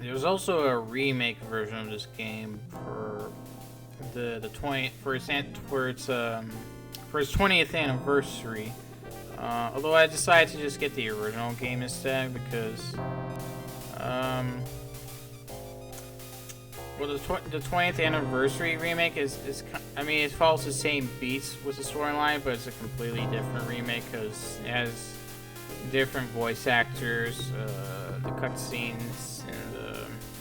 There's also a remake version of this game for the 20 for its 20th anniversary. Although I decided to just get the original game instead because well, the 20th anniversary remake is I mean, it follows the same beats with the storyline, but it's a completely different remake because it has different voice actors, the cutscenes, and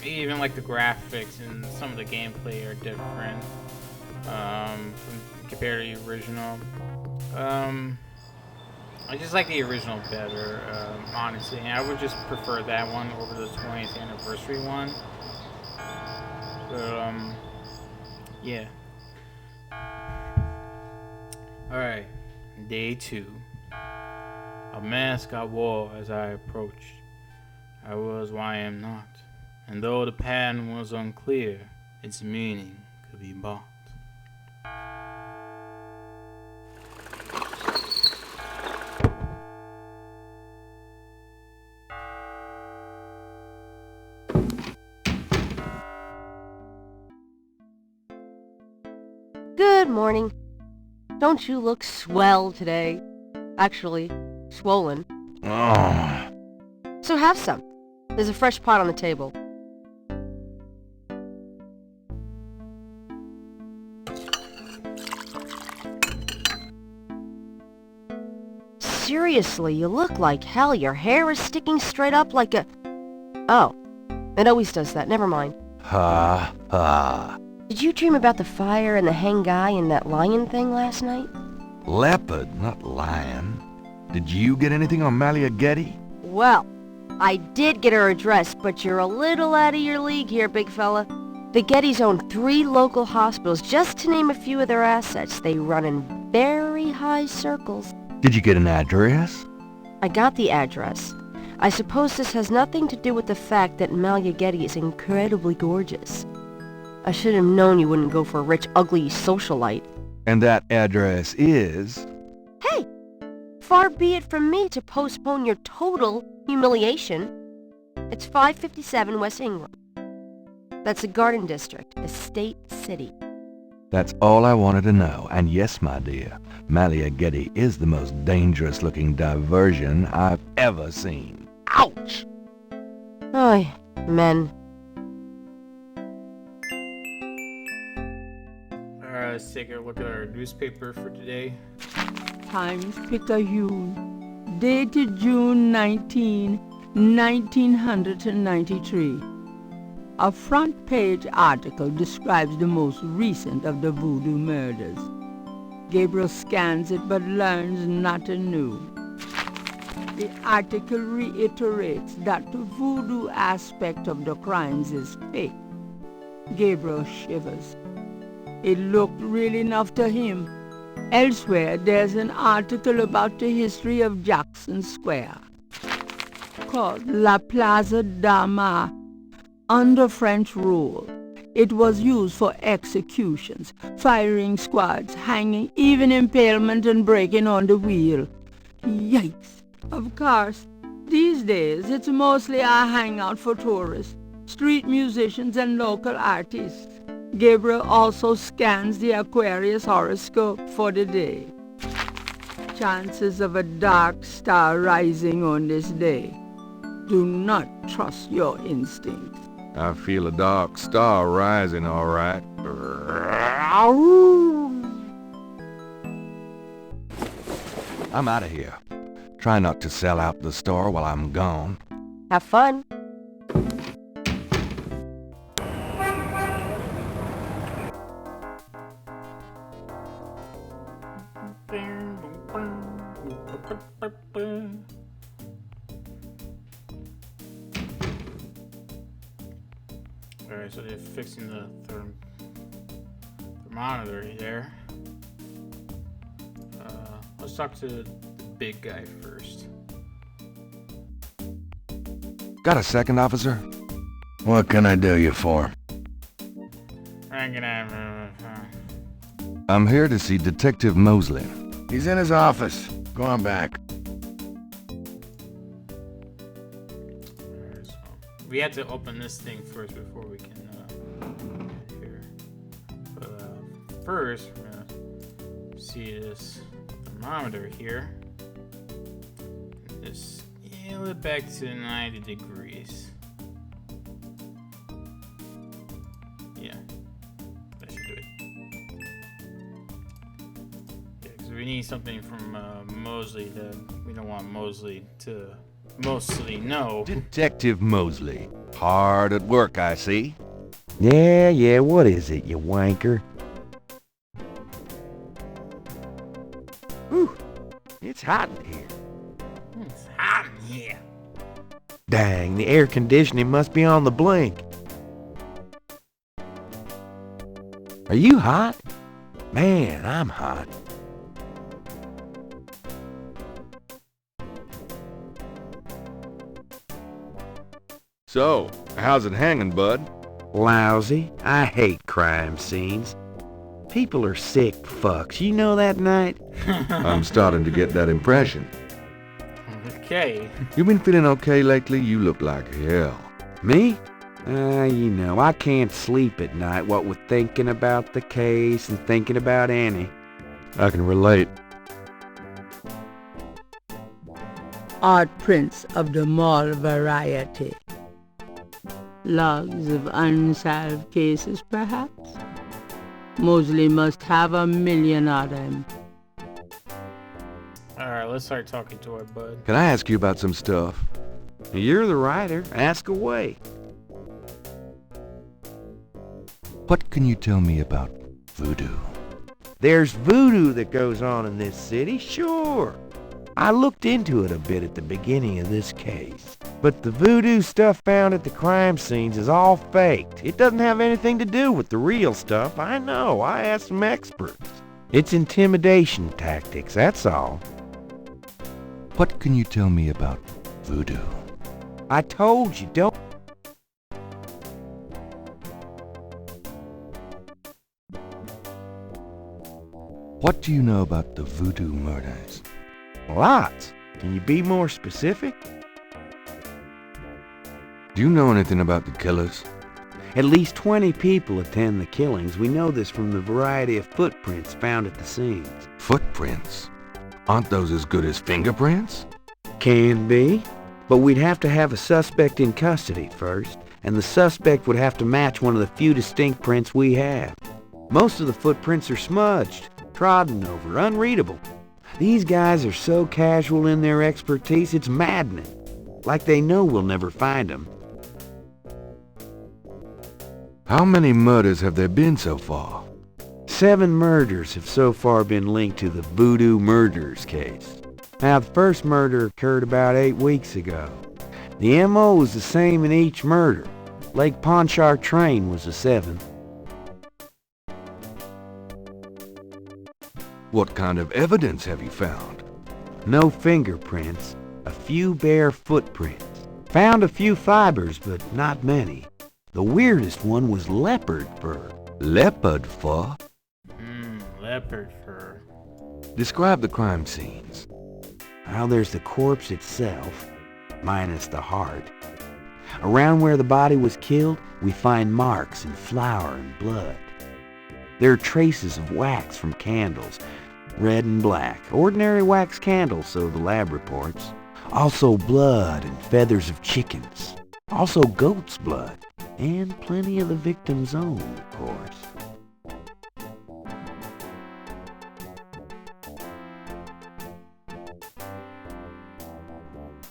even like the graphics and some of the gameplay are different compared to the original. I just like the original better, honestly. And I would just prefer that one over the 20th anniversary one. But, yeah. Alright, day 2. A mask I wore as I approached. I was why I am not. And though the pattern was unclear, its meaning could be bought. Good morning. Don't you look swell today? Actually, swollen. Oh. So have some. There's a fresh pot on the table. Seriously, you look like hell. Your hair is sticking straight up like a... Oh, it always does that. Never mind. Ha ha. Did you dream about the fire and the hang guy and that lion thing last night? Leopard, not lion. Did you get anything on Malia Getty? Well, I did get her address, but you're a little out of your league here, big fella. The Gettys own 3 local hospitals, just to name a few of their assets. They run in very high circles. Did you get an address? I got the address. I suppose this has nothing to do with the fact that Malia Getty is incredibly gorgeous. I should have known you wouldn't go for a rich, ugly socialite. And that address is... Hey! Far be it from me to postpone your total humiliation. It's 557 West Ingram. That's a garden district, Estate City. That's all I wanted to know. And yes, my dear, Malia Getty is the most dangerous-looking diversion I've ever seen. Ouch! Oy, men. Alright, let's take a look at our newspaper for today. Times-Picayune, dated June 19, 1993. A front-page article describes the most recent of the voodoo murders. Gabriel scans it but learns nothing new. The article reiterates that the voodoo aspect of the crimes is fake. Gabriel shivers. It looked real enough to him. Elsewhere, there's an article about the history of Jackson Square, called La Plaza d'Armas. Under French rule, it was used for executions, firing squads, hanging, even impalement and breaking on the wheel. Yikes! Of course, these days it's mostly a hangout for tourists, street musicians and local artists. Gabriel also scans the Aquarius horoscope for the day. Chances of a dark star rising on this day. Do not trust your instincts. I feel a dark star rising, all right. I'm out of here. Try not to sell out the store while I'm gone. Have fun. Alright, so they're fixing the thermometer there. Let's talk to the big guy first. Got a second, officer? What can I do you for? I'm here to see Detective Mosley. He's in his office. Go on back. we have to open this thing first before we can here. But first, we're gonna see this thermometer here. Just scale it back to 90 degrees. Yeah, that should do it. Yeah, because we need something from Mosley that we don't want Mosley to mostly know. Detective Mosley. Hard at work, I see. Yeah, what is it, you wanker? Whew, it's hot in here. It's hot in here. Dang, the air conditioning must be on the blink. Are you hot? Man, I'm hot. So, how's it hanging, bud? Lousy. I hate crime scenes. People are sick fucks. You know that, Knight? I'm starting to get that impression. Okay. You been feeling okay lately? You look like hell. Me? You know, I can't sleep at night, what with thinking about the case and thinking about Annie. I can relate. Art prints of the mall variety. Logs of unsolved cases, perhaps? Mosley must have 1,000,000 of them. Alright, let's start talking to our bud. Can I ask you about some stuff? You're the writer. Ask away. What can you tell me about voodoo? There's voodoo that goes on in this city, sure. I looked into it a bit at the beginning of this case. But the voodoo stuff found at the crime scenes is all faked. It doesn't have anything to do with the real stuff. I know. I asked some experts. It's intimidation tactics, that's all. What can you tell me about voodoo? I told you, don't... What do you know about the voodoo murders? Lots. Can you be more specific? Do you know anything about the killers? At least 20 people attend the killings. We know this from the variety of footprints found at the scenes. Footprints? Aren't those as good as fingerprints? Can be. But we'd have to have a suspect in custody first, and the suspect would have to match one of the few distinct prints we have. Most of the footprints are smudged, trodden over, unreadable. These guys are so casual in their expertise, it's maddening. Like they know we'll never find them. How many murders have there been so far? 7 murders have so far been linked to the Voodoo Murders case. Now, the first murder occurred about 8 weeks ago. The M.O. was the same in each murder. Lake Pontchartrain was the 7th. What kind of evidence have you found? No fingerprints, a few bare footprints. Found a few fibers, but not many. The weirdest one was leopard fur. Leopard fur? Leopard fur. Describe the crime scenes. Well, there's the corpse itself, minus the heart. Around where the body was killed, we find marks and flour and blood. There are traces of wax from candles, red and black. Ordinary wax candles, so the lab reports. Also blood and feathers of chickens. Also goat's blood. And plenty of the victim's own, of course.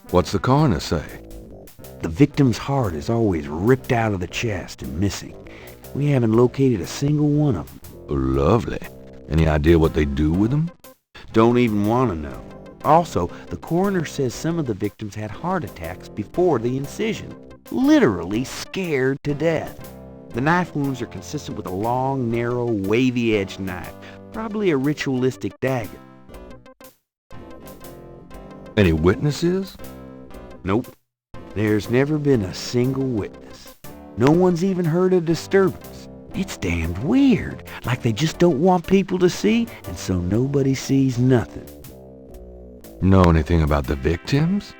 What's the coroner say? The victim's heart is always ripped out of the chest and missing. We haven't located a single one of them. Oh, lovely. Any idea what they do with them? Don't even want to know. Also, the coroner says some of the victims had heart attacks before the incision. Literally scared to death. The knife wounds are consistent with a long, narrow, wavy-edged knife. Probably a ritualistic dagger. Any witnesses? Nope. There's never been a single witness. No one's even heard a disturbance. It's damned weird. Like they just don't want people to see, and so nobody sees nothing. Know anything about the victims?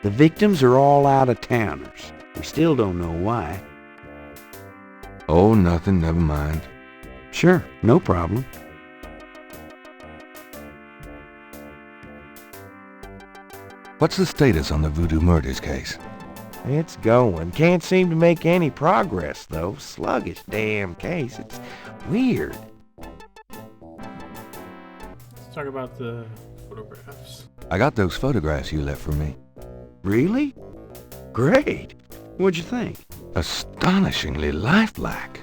The victims are all out-of-towners. We still don't know why. Oh, nothing, never mind. Sure, no problem. What's the status on the Voodoo Murders case? It's going. Can't seem to make any progress, though. Sluggish damn case. It's weird. Let's talk about the photographs. I got those photographs you left for me. Really? Great. What'd you think? Astonishingly lifelike.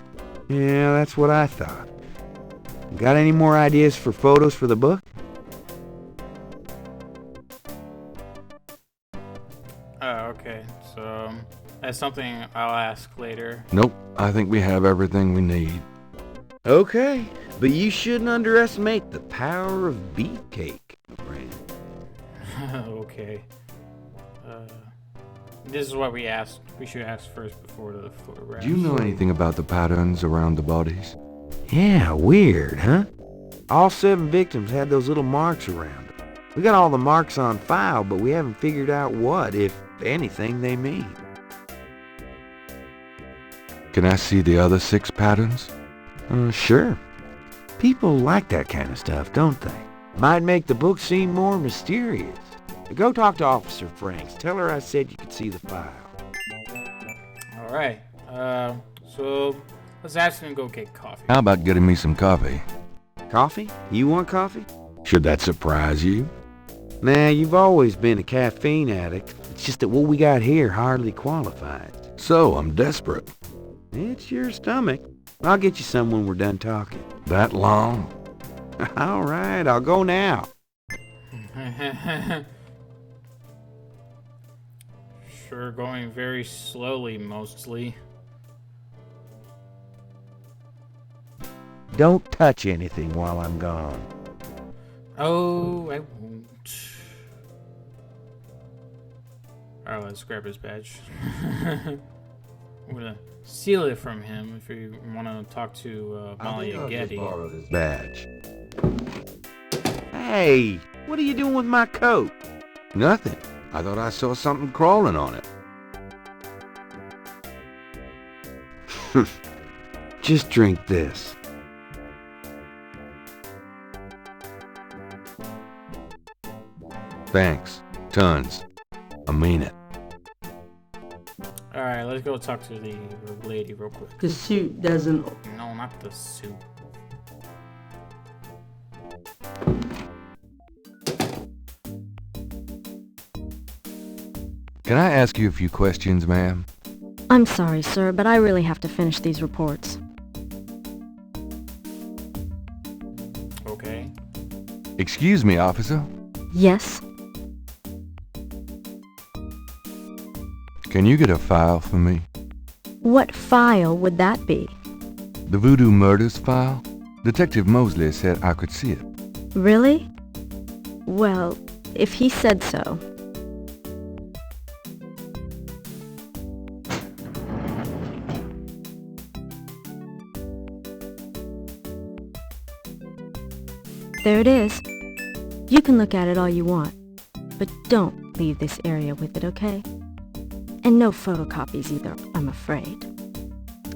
Yeah, that's what I thought. Got any more ideas for photos for the book? Oh, okay. So, that's something I'll ask later. Nope, I think we have everything we need. Okay, but you shouldn't underestimate the power of beefcake, my friend. Okay. This is what we should ask first before the photographs. Do you know anything about the patterns around the bodies? Yeah, weird, huh? All 7 victims had those little marks around them. We got all the marks on file, but we haven't figured out what, if anything, they mean. Can I see the other 6 patterns? Sure. People like that kind of stuff, don't they? Might make the book seem more mysterious. Go talk to Officer Franks. Tell her I said you could see the file. Alright. So let's ask him to go get coffee. How about getting me some coffee? Coffee? You want coffee? Should that surprise you? Nah, you've always been a caffeine addict. It's just that what we got here hardly qualifies. So, I'm desperate. It's your stomach. I'll get you some when we're done talking. That long? All right, I'll go now. Sure, going very slowly, mostly. Don't touch anything while I'm gone. Oh, I won't. Alright, let's grab his badge. I'm gonna steal it from him if you want to talk to Molly and Getty. Badge. Hey, what are you doing with my coat? Nothing. I thought I saw something crawling on it. Just drink this. Thanks. Tons. I mean it. Alright, let's go talk to the lady real quick. The suit doesn't... No, not the suit. Can I ask you a few questions, ma'am? I'm sorry, sir, but I really have to finish these reports. Okay. Excuse me, officer. Yes? Can you get a file for me? What file would that be? The Voodoo Murders file? Detective Mosley said I could see it. Really? Well, if he said so. There it is. You can look at it all you want, but don't leave this area with it, okay? And no photocopies either, I'm afraid.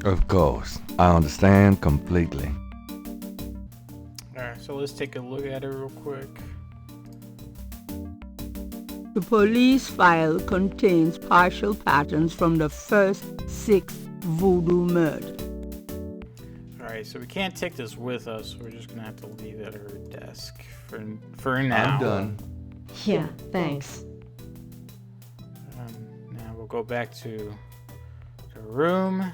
Of course. I understand completely. Alright, so let's take a look at it real quick. The police file contains partial patterns from the first 6 voodoo murders. Alright, so we can't take this with us, so we're just gonna have to leave it at her desk for now. I'm done. Yeah, thanks. Now we'll go back to the room.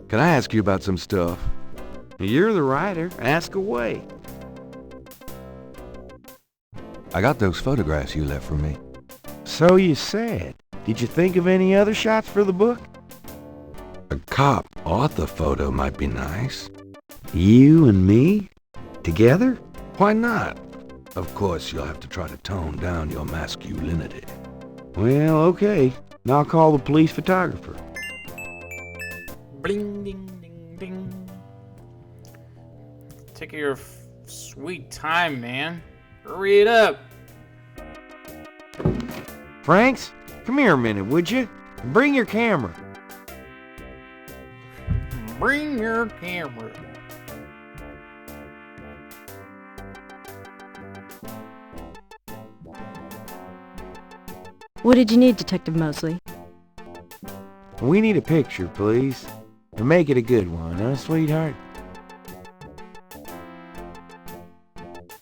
Can I ask you about some stuff? You're the writer. Ask away. I got those photographs you left for me. So you said. Did you think of any other shots for the book? A cop author photo might be nice. You and me? Together? Why not? Of course, you'll have to try to tone down your masculinity. Well, okay. I'll call the police photographer. Bling, ding, ding, ding. Take your Sweet time, man. Hurry it up. Franks, come here a minute, would you? Bring your camera. Bring your camera. What did you need, Detective Mosley? We need a picture, please. And make it a good one, huh, sweetheart?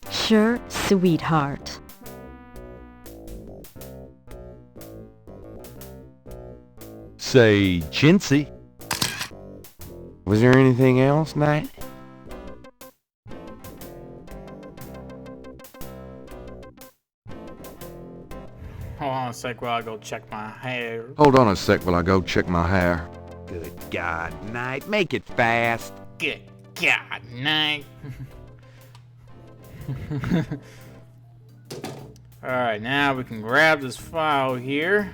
Sure, sweetheart. Say, chintzy. Was there anything else, Knight? Hold on a sec while I go check my hair. Hold on a sec while I go check my hair. Good God, Knight, make it fast. Good God, night. Alright, now we can grab this file here.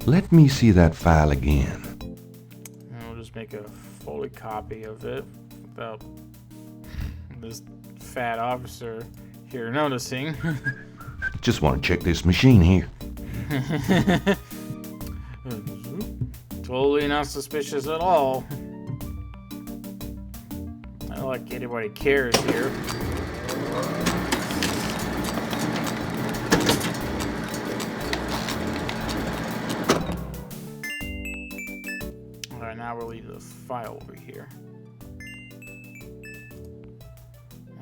Let me see that file again. And we'll just make a photocopy of it without this fat officer here noticing. Just want to check this machine here. Totally not suspicious at all. Not like anybody cares here. Alright, now we'll leave the file over here.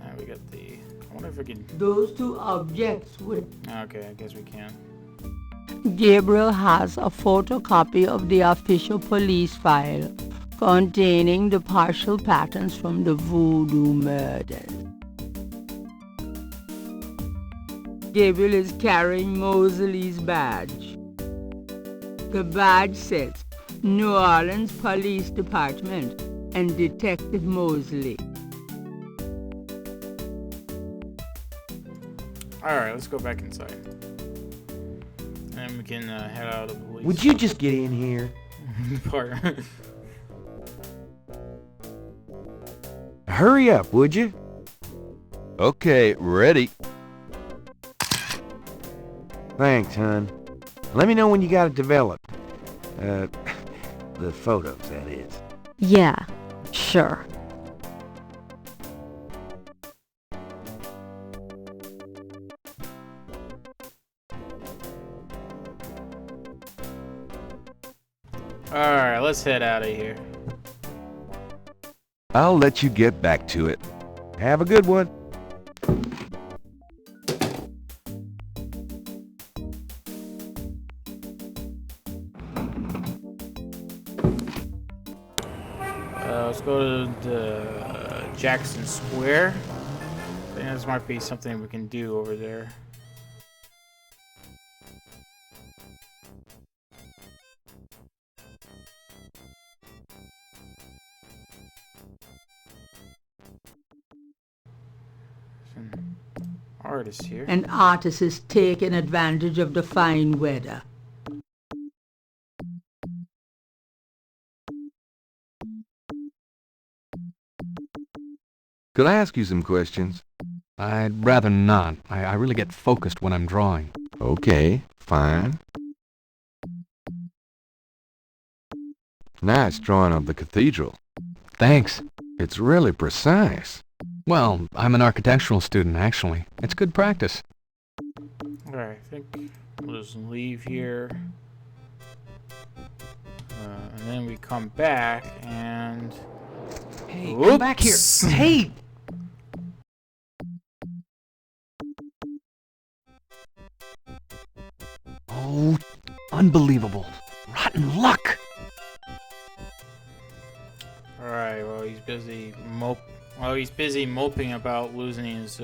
And we got the... I wonder if we can... Those two objects would... Okay, I guess we can. Gabriel has a photocopy of the official police file containing the partial patterns from the voodoo murders. Gabriel is carrying Mosley's badge. The badge says New Orleans Police Department and Detective Mosley. Alright, let's go back inside. And we can head out of the police. Would you just get in here? part. Hurry up, would you? Okay, ready. Thanks, hon. Let me know when you got it developed. The photos, that is. Yeah, sure. Alright, let's head out of here. I'll let you get back to it. Have a good one. Let's go to the Jackson Square. I think this might be something we can do over there. There's an artist here. An artist is taking advantage of the fine weather. Could I ask you some questions? I'd rather not. I really get focused when I'm drawing. Okay, fine. Nice drawing of the cathedral. Thanks. It's really precise. Well, I'm an architectural student, actually. It's good practice. Alright, I think we'll just leave here. And then we come back and... Hey, come back here. Oops. Hey! Oh, unbelievable. Rotten luck. Alright, well he's busy moping about losing his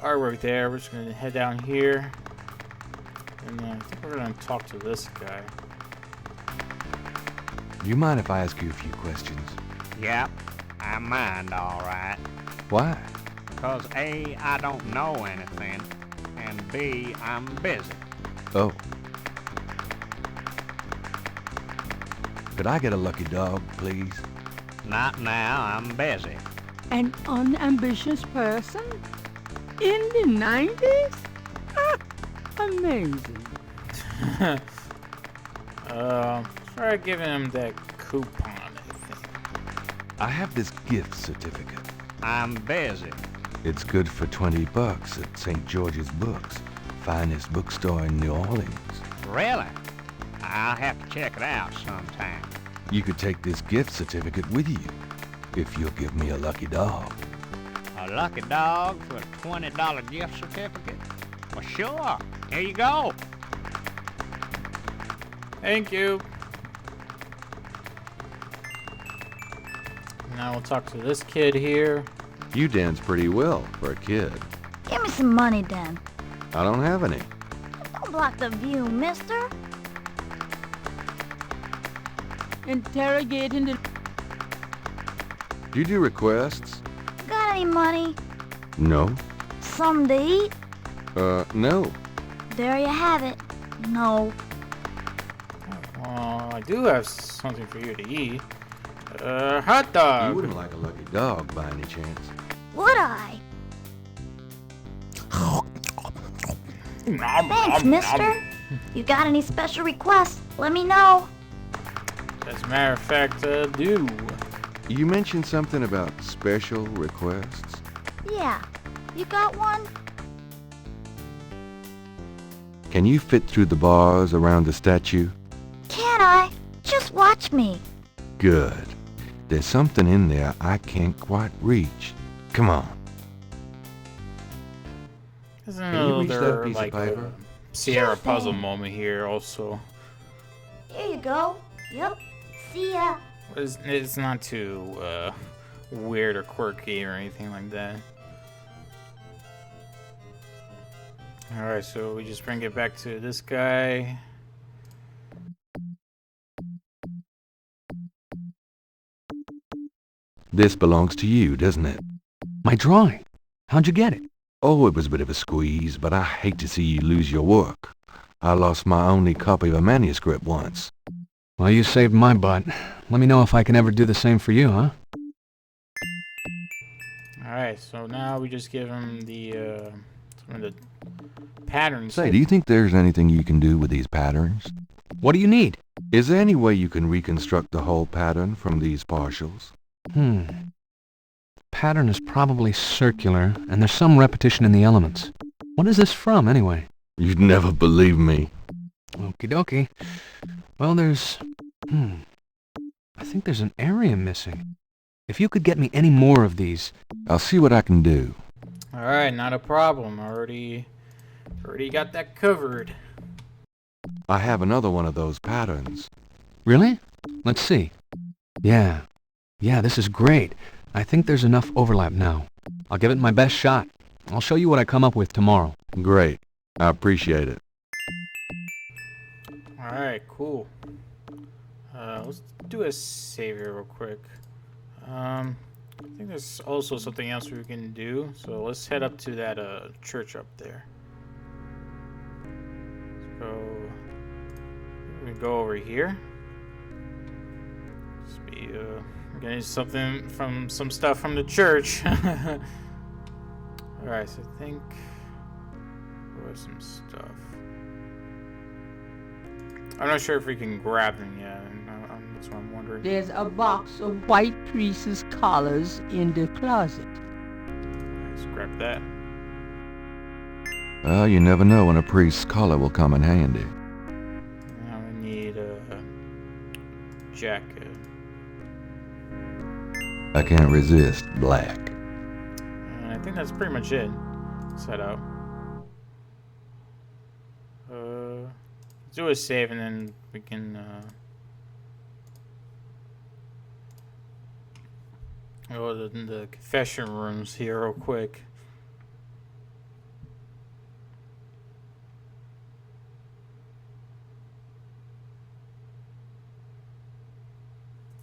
artwork there. We're just gonna head down here. And I think we're gonna talk to this guy. Do you mind if I ask you a few questions? Yep, I mind all right. Why? 'Cause A, I don't know anything, and B, I'm busy. Oh. Could I get a lucky dog, please? Not now, I'm busy. An unambitious person? In the 90s? Ah, amazing. Try giving him that coupon, I think. I have this gift certificate. I'm busy. It's good for $20 at St. George's Books, finest bookstore in New Orleans. Really? I'll have to check it out sometime. You could take this gift certificate with you, if you'll give me a lucky dog. A lucky dog for a $20 gift certificate? Well, sure. Here you go. Thank you. Now we'll talk to this kid here. You dance pretty well for a kid. Give me some money, then. I don't have any. Don't block the view, mister. Interrogating the... Do you do requests? Got any money? No. Something to eat? No. There you have it. No. I do have something for you to eat. Hot dog. You wouldn't like a lucky dog by any chance? Would I? Thanks, mister. You got any special requests? Let me know. As a matter of fact, do. You mentioned something about special requests. Yeah. You got one? Can you fit through the bars around the statue? Can I? Just watch me. Good. There's something in there I can't quite reach. Come on. Isn't Can you reach that there piece of like paper? a Sierra Sure puzzle thing. moment here also? Here you go. Yep. See ya. It's not too weird or quirky or anything like that. Alright, so we just bring it back to this guy. This belongs to you, doesn't it? My drawing. How'd you get it? Oh, it was a bit of a squeeze, but I hate to see you lose your work. I lost my only copy of a manuscript once. Well, you saved my butt. Let me know if I can ever do the same for you, huh? Alright, so now we just give him the some of the patterns. Say, do you think there's anything you can do with these patterns? What do you need? Is there any way you can reconstruct the whole pattern from these partials? Pattern is probably circular, and there's some repetition in the elements. What is this from, anyway? You'd never believe me. Okie dokie. Well, there's... I think there's an area missing. If you could get me any more of these... I'll see what I can do. Alright, not a problem. Already got that covered. I have another one of those patterns. Really? Let's see. Yeah, this is great. I think there's enough overlap now. I'll give it my best shot. I'll show you what I come up with tomorrow. Great. I appreciate it. Alright, cool. Let's do a save here real quick. I think there's also something else we can do. So let's head up to that church up there. We go over here. Just be getting something from some stuff from the church. Alright, so I think there was some stuff. I'm not sure if we can grab them yet. That's what I'm wondering. There's a box of white priest's collars in the closet. Let's grab that. Well, you never know when a priest's collar will come in handy. Now we need a jacket. I can't resist black. And I think that's pretty much it. Set up. Let's do a save and then we can go to the confession rooms here real quick.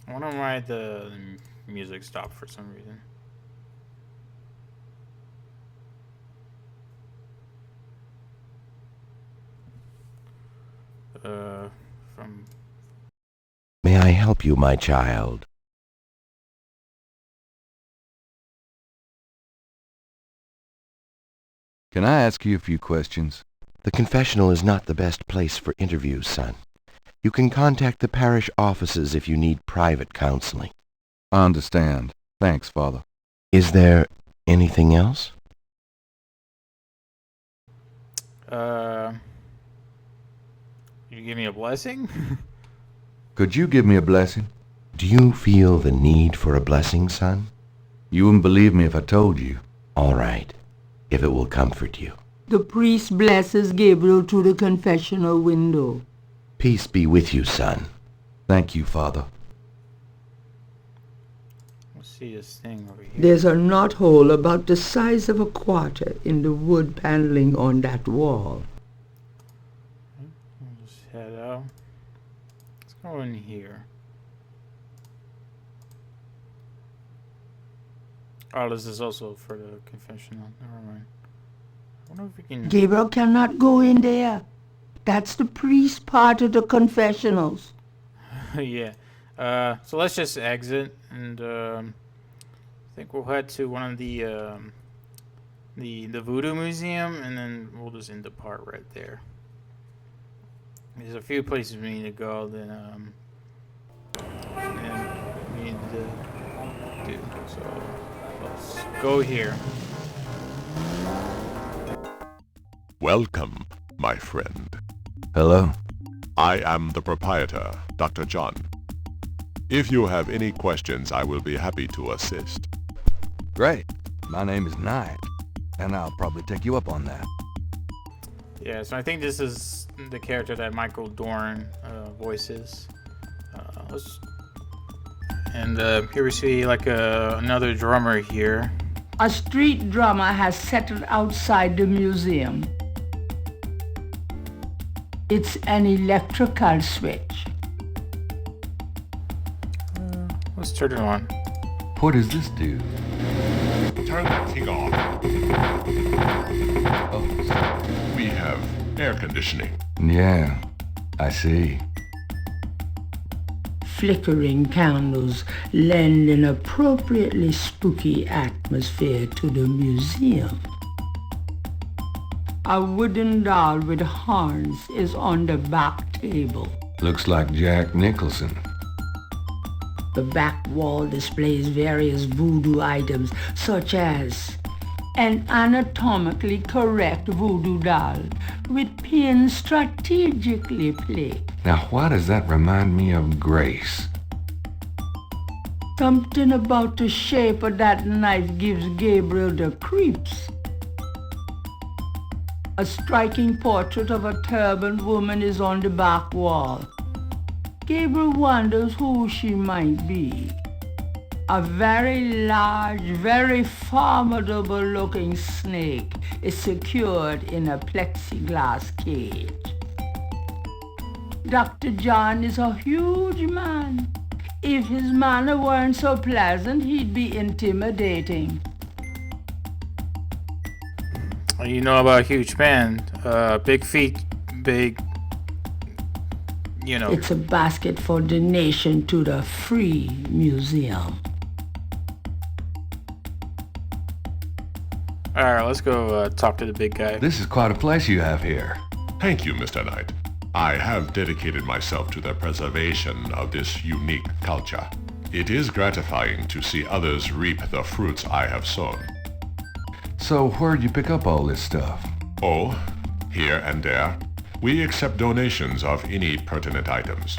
I wonder why the music stopped for some reason. From... May I help you, my child? Can I ask you a few questions? The confessional is not the best place for interviews, son. You can contact the parish offices if you need private counseling. I understand. Thanks, Father. Is there anything else? You give me a blessing? Could you give me a blessing? Do you feel the need for a blessing, son? You wouldn't believe me if I told you. All right, if it will comfort you. The priest blesses Gabriel through the confessional window. Peace be with you, son. Thank you, Father. Let's see this thing over here. There's a knothole about the size of a quarter in the wood paneling on that wall. We'll just head out. Let's go in here. Oh, this is also for the confessional. Never mind. I wonder if we can... Gabriel cannot go in there. That's the priest part of the confessionals. Yeah. So let's just exit, and I think we'll head to one of the Voodoo Museum, and then we'll just end the part right there. There's a few places we need to go, then we need to do. So let's go here. Welcome, my friend. Hello. I am the proprietor, Dr. John. If you have any questions, I will be happy to assist. Great. My name is Knight, and I'll probably take you up on that. Yeah, so I think this is the character that Michael Dorn voices. And here we see like another drummer here. A street drummer has settled outside the museum. It's an electrical switch. Let's turn it on. What does this do? Turn that thing off. Oh, We have air conditioning. yeah, I see. Flickering candles lend an appropriately spooky atmosphere to the museum. A wooden doll with horns is on the back table. Looks like Jack Nicholson. The back wall displays various voodoo items such as an anatomically correct voodoo doll with pins strategically placed. Now, why does that remind me of Grace? Something about the shape of that knife gives Gabriel the creeps. A striking portrait of a turbaned woman is on the back wall. Gabriel wonders who she might be. A very large, very formidable-looking snake is secured in a plexiglass cage. Dr. John is a huge man. If his manner weren't so pleasant, he'd be intimidating. You know about huge man, big feet, big, you know. It's a basket for donation to the Free Museum. Alright, let's go talk to the big guy. This is quite a place you have here. Thank you, Mr. Knight. I have dedicated myself to the preservation of this unique culture. It is gratifying to see others reap the fruits I have sown. So where'd you pick up all this stuff? Oh, here and there. We accept donations of any pertinent items.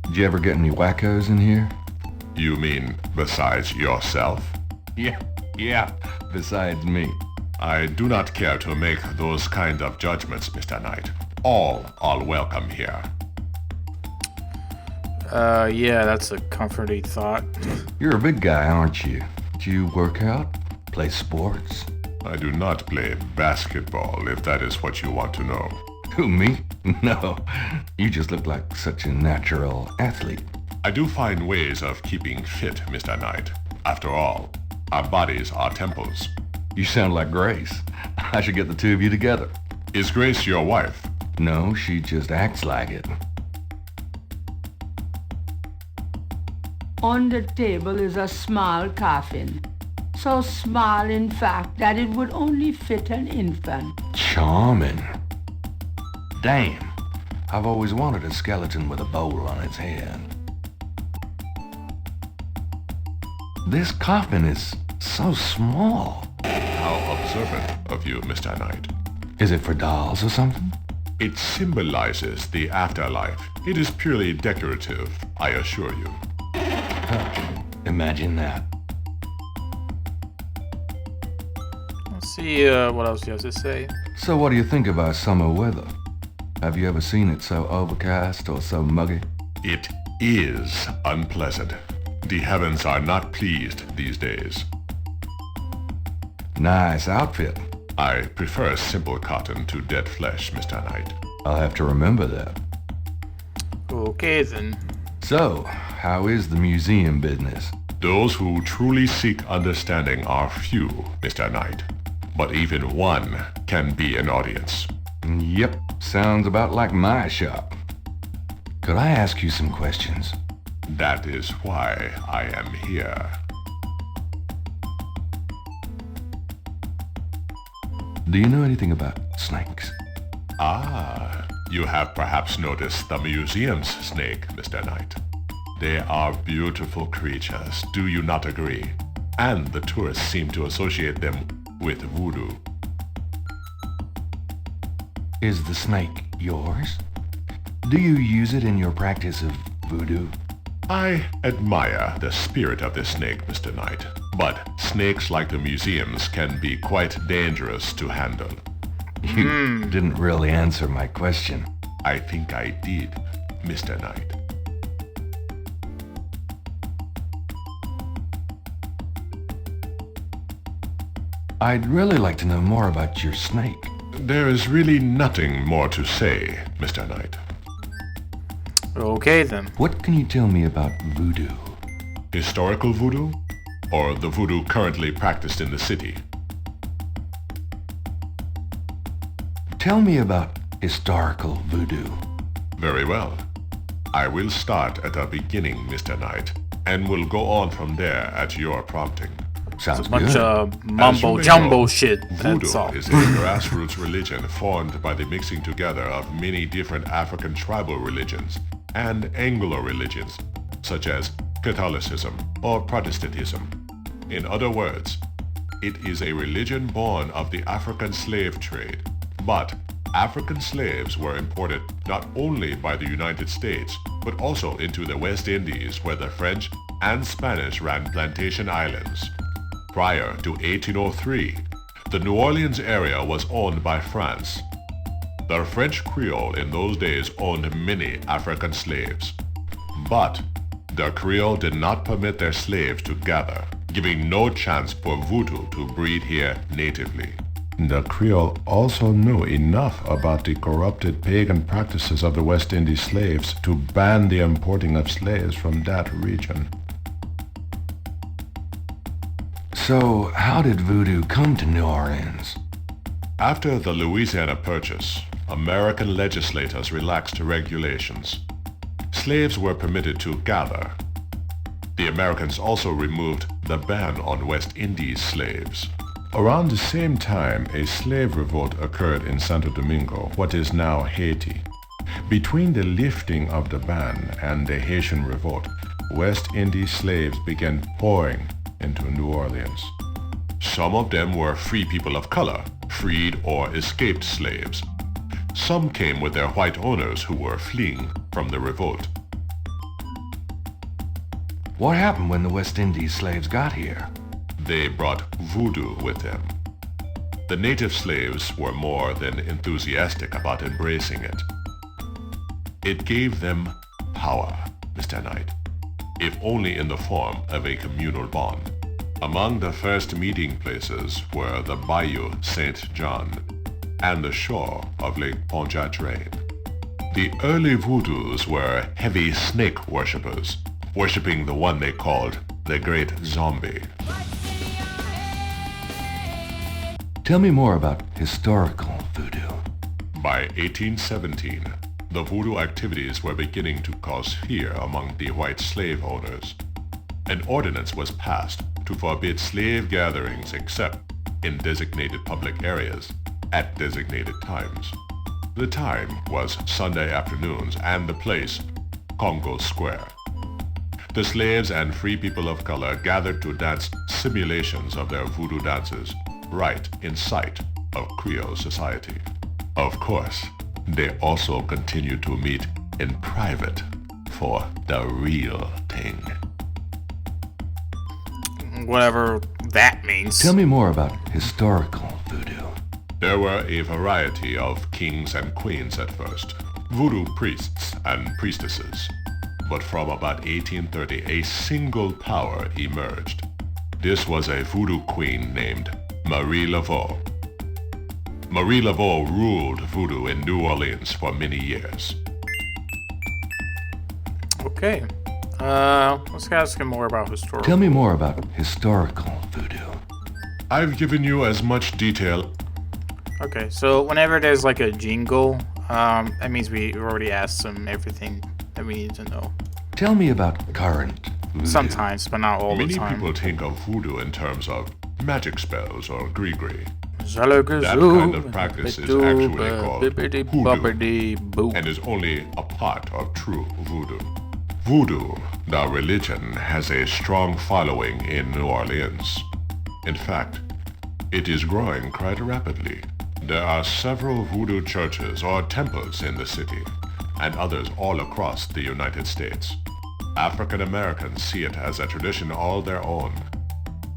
Did you ever get any wackos in here? You mean besides yourself? Yeah, besides me. I do not care to make those kind of judgments, Mr. Knight. All are welcome here. Yeah, that's a comforting thought. You're a big guy, aren't you? Do you work out? Play sports? I do not play basketball, if that is what you want to know. Who, me? No. You just look like such a natural athlete. I do find ways of keeping fit, Mr. Knight. After all, our bodies are temples. You sound like Grace. I should get the two of you together. Is Grace your wife? No, she just acts like it. On the table is a small coffin. so small, in fact, that it would only fit an infant. Charming. Damn. I've always wanted a skeleton with a bowl on its head. This coffin is so small. How observant of you, Mr. Knight. Is it for dolls or something? It symbolizes the afterlife. It is purely decorative, I assure you. Imagine that. Let's see what else he has to say. So what do you think of our summer weather? Have you ever seen it so overcast or so muggy? It is unpleasant. The heavens are not pleased these days. Nice outfit. I prefer simple cotton to dead flesh, Mr. Knight. I'll have to remember that. Okay then. So, how is the museum business? Those who truly seek understanding are few, Mr. Knight. But even one can be an audience. Yep, sounds about like my shop. Could I ask you some questions? That is why I am here. Do you know anything about snakes? Ah, you have perhaps noticed the museum's snake, Mr. Knight. They are beautiful creatures, do you not agree? And the tourists seem to associate them with voodoo. Is the snake yours? Do you use it in your practice of voodoo? I admire the spirit of this snake, Mr. Knight, but snakes like the museums can be quite dangerous to handle. You didn't really answer my question. I think I did, Mr. Knight. I'd really like to know more about your snake. There is really nothing more to say, Mr. Knight. Okay then. What can you tell me about voodoo? Historical voodoo? Or the voodoo currently practiced in the city? Tell me about historical voodoo. Very well. I will start at the beginning, Mr. Knight, and will go on from there at your prompting. Sounds It's a bunch good. of mumbo jumbo shit. Voodoo That's all. is a grassroots religion formed by the mixing together of many different African tribal religions and Anglo religions, such as Catholicism or Protestantism. In other words, it is a religion born of the African slave trade. But African slaves were imported not only by the United States, but also into the West Indies, where the French and Spanish ran plantation islands. Prior to 1803, the New Orleans area was owned by France. The French Creole in those days owned many African slaves. But the Creole did not permit their slaves to gather, giving no chance for voodoo to breed here natively. The Creole also knew enough about the corrupted pagan practices of the West Indies slaves to ban the importing of slaves from that region. So, how did voodoo come to New Orleans? After the Louisiana Purchase, American legislators relaxed regulations. Slaves were permitted to gather. The Americans also removed the ban on West Indies slaves. Around the same time, a slave revolt occurred in Santo Domingo, what is now Haiti. Between the lifting of the ban and the Haitian revolt, West Indies slaves began pouring into New Orleans. Some of them were free people of color, freed or escaped slaves. Some came with their white owners who were fleeing from the revolt. What happened when the West Indies slaves got here? They brought voodoo with them. The native slaves were more than enthusiastic about embracing it. It gave them power, Mr. Knight, if only in the form of a communal bond. Among the first meeting places were the Bayou Saint John and the shore of Lake Pontchartrain. The early voodoos were heavy snake worshippers, worshipping the one they called the Great Zombie. Tell me more about historical voodoo. By 1817, the voodoo activities were beginning to cause fear among the white slave owners. An ordinance was passed to forbid slave gatherings except in designated public areas at designated times. The time was Sunday afternoons and the place, Congo Square. The slaves and free people of color gathered to dance simulations of their voodoo dances right in sight of Creole society. Of course, they also continued to meet in private for the real thing. Whatever that means. Tell me more about historical voodoo. There were a variety of kings and queens at first, voodoo priests and priestesses. But from about 1830, a single power emerged. This was a voodoo queen named Marie Laveau. Marie Laveau ruled voodoo in New Orleans for many years. Okay. Let's ask him more about historical. Tell me more about historical voodoo. I've given you as much detail. Okay, so whenever there's like a jingle, that means we already asked him everything that we need to know. Tell me about current voodoo. Sometimes, but not all the Many time. people think of voodoo in terms of magic spells or gree-gree. That kind of practice is actually called hoodoo and is only a part of true voodoo. Voodoo, the religion, has a strong following in New Orleans. In fact, it is growing quite rapidly. There are several voodoo churches or temples in the city, and others all across the United States. African Americans see it as a tradition all their own.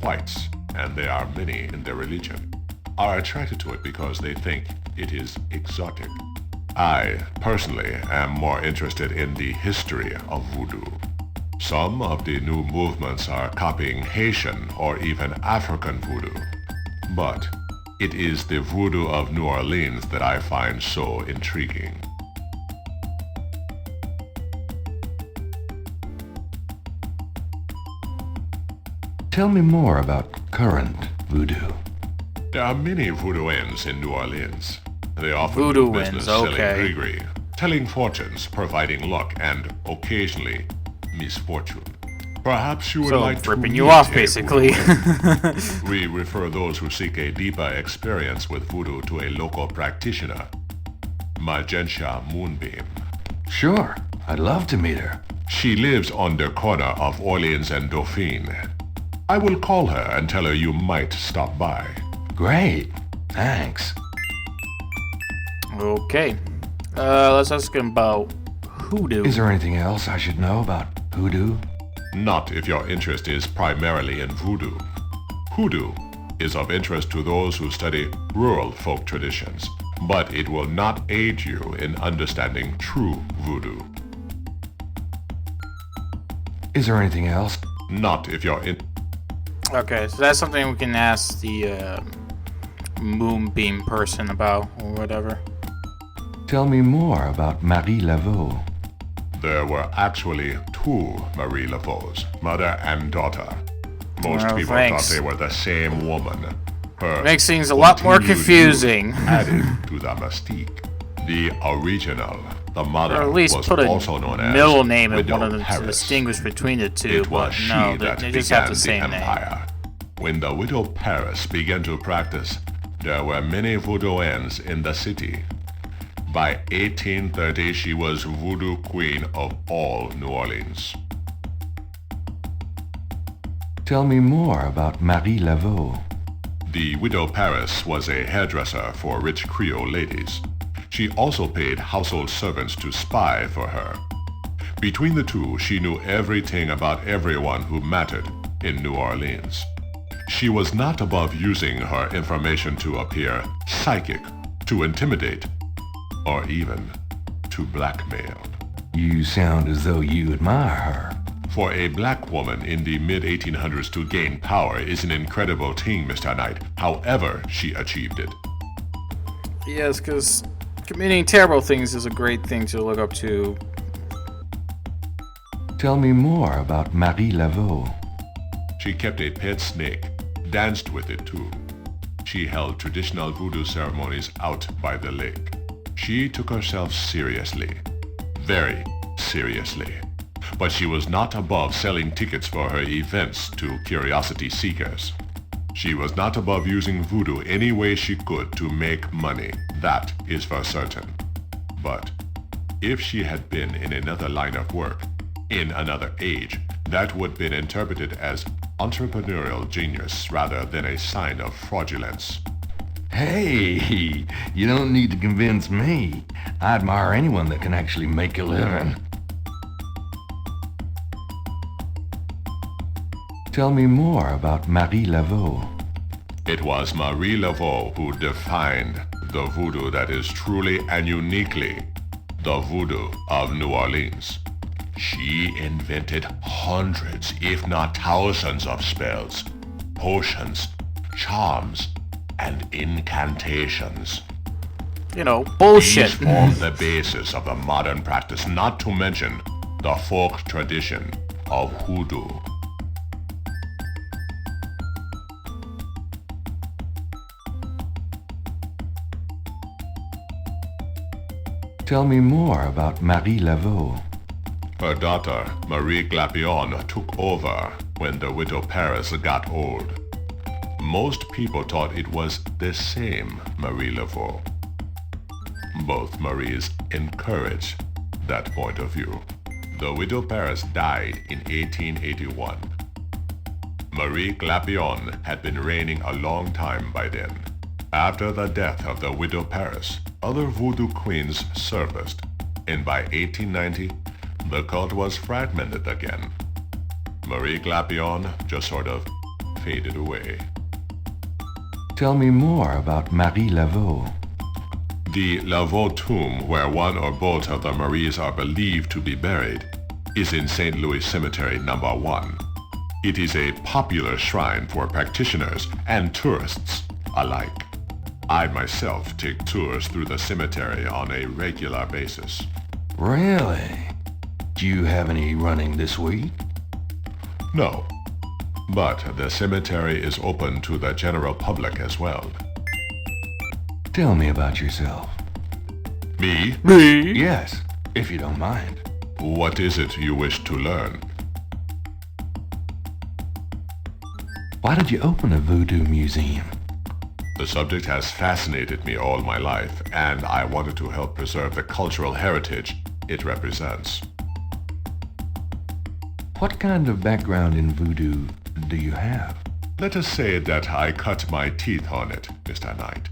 Whites, and there are many in their religion, are attracted to it because they think it is exotic. I, personally, am more interested in the history of voodoo. Some of the new movements are copying Haitian or even African voodoo. But it is the voodoo of New Orleans that I find so intriguing. Tell me more about current voodoo. There are many voodooians in New Orleans. They often Voodoo do business wins, selling okay. gree-gree, telling fortunes, providing luck, and occasionally misfortune. Perhaps you would So, like to ripping you meet off, a basically. voodooian. We refer those who seek a deeper experience with voodoo to a local practitioner, Magentia Moonbeam. Sure, I'd love to meet her. She lives on the corner of Orleans and Dauphine. I will call her and tell her you might stop by. Great, thanks. Okay. Let's ask him about hoodoo. Is there anything else I should know about hoodoo? Not if your interest is primarily in voodoo. Hoodoo is of interest to those who study rural folk traditions, but it will not aid you in understanding true voodoo. Is there anything else? Not if you're in... Okay, so that's something we can ask the Moonbeam person about, or whatever. Tell me more about Marie Laveau. There were actually two Marie Laveaux, mother and daughter. Most Well, people thanks. thought they were the same woman. Her Makes things a lot more continued confusing. youth added to the mystique. The original, the mother, Or at least was put a also known as middle name in Widow one of them to Paris. distinguish between the two, It but was she no, that they just began have the same name. empire. When the Widow Paris began to practice, there were many voodooians in the city. By 1830, she was voodoo queen of all New Orleans. Tell me more about Marie Laveau. The Widow Paris was a hairdresser for rich Creole ladies. She also paid household servants to spy for her. Between the two, she knew everything about everyone who mattered in New Orleans. She was not above using her information to appear psychic, to intimidate, or even to blackmail. You sound as though you admire her. For a black woman in the mid-1800s to gain power is an incredible thing, Mr. Knight, however she achieved it. Yes, because committing terrible things is a great thing to look up to. Tell me more about Marie Laveau. She kept a pet snake, danced with it too. She held traditional voodoo ceremonies out by the lake. She took herself seriously, very seriously. but she was not above selling tickets for her events to curiosity seekers. She was not above using voodoo any way she could to make money, that is for certain. But if she had been in another line of work, in another age, that would have been interpreted as entrepreneurial genius rather than a sign of fraudulence. Hey, you don't need to convince me. I admire anyone that can actually make a living. Tell me more about Marie Laveau. It was Marie Laveau who defined the voodoo that is truly and uniquely the voodoo of New Orleans. She invented hundreds, if not thousands of spells, potions, charms, and incantations. You know, bullshit. These form the basis of the modern practice, not to mention the folk tradition of hoodoo. Tell me more about Marie Laveau. Her daughter, Marie Glapion, took over when the widow Paris got old. Most people thought it was the same Marie Laveau. Both Maries encouraged that point of view. The widow Paris died in 1881. Marie Glapion had been reigning a long time by then. After the death of the widow Paris, other voodoo queens surfaced, and by 1890, the cult was fragmented again. Marie Glapion just sort of faded away. Tell me more about Marie Laveau. The Laveau tomb, where one or both of the Maries are believed to be buried, is in St. Louis Cemetery No. 1. It is a popular shrine for practitioners and tourists alike. I myself take tours through the cemetery on a regular basis. Really? Do you have any running this week? No, but the cemetery is open to the general public as well. Tell me about yourself. Me? Me? Yes, if you don't mind. What is it you wish to learn? Why did you open a voodoo museum? The subject has fascinated me all my life, and I wanted to help preserve the cultural heritage it represents. What kind of background in voodoo do you have? Let us say that I cut my teeth on it, Mr. Knight.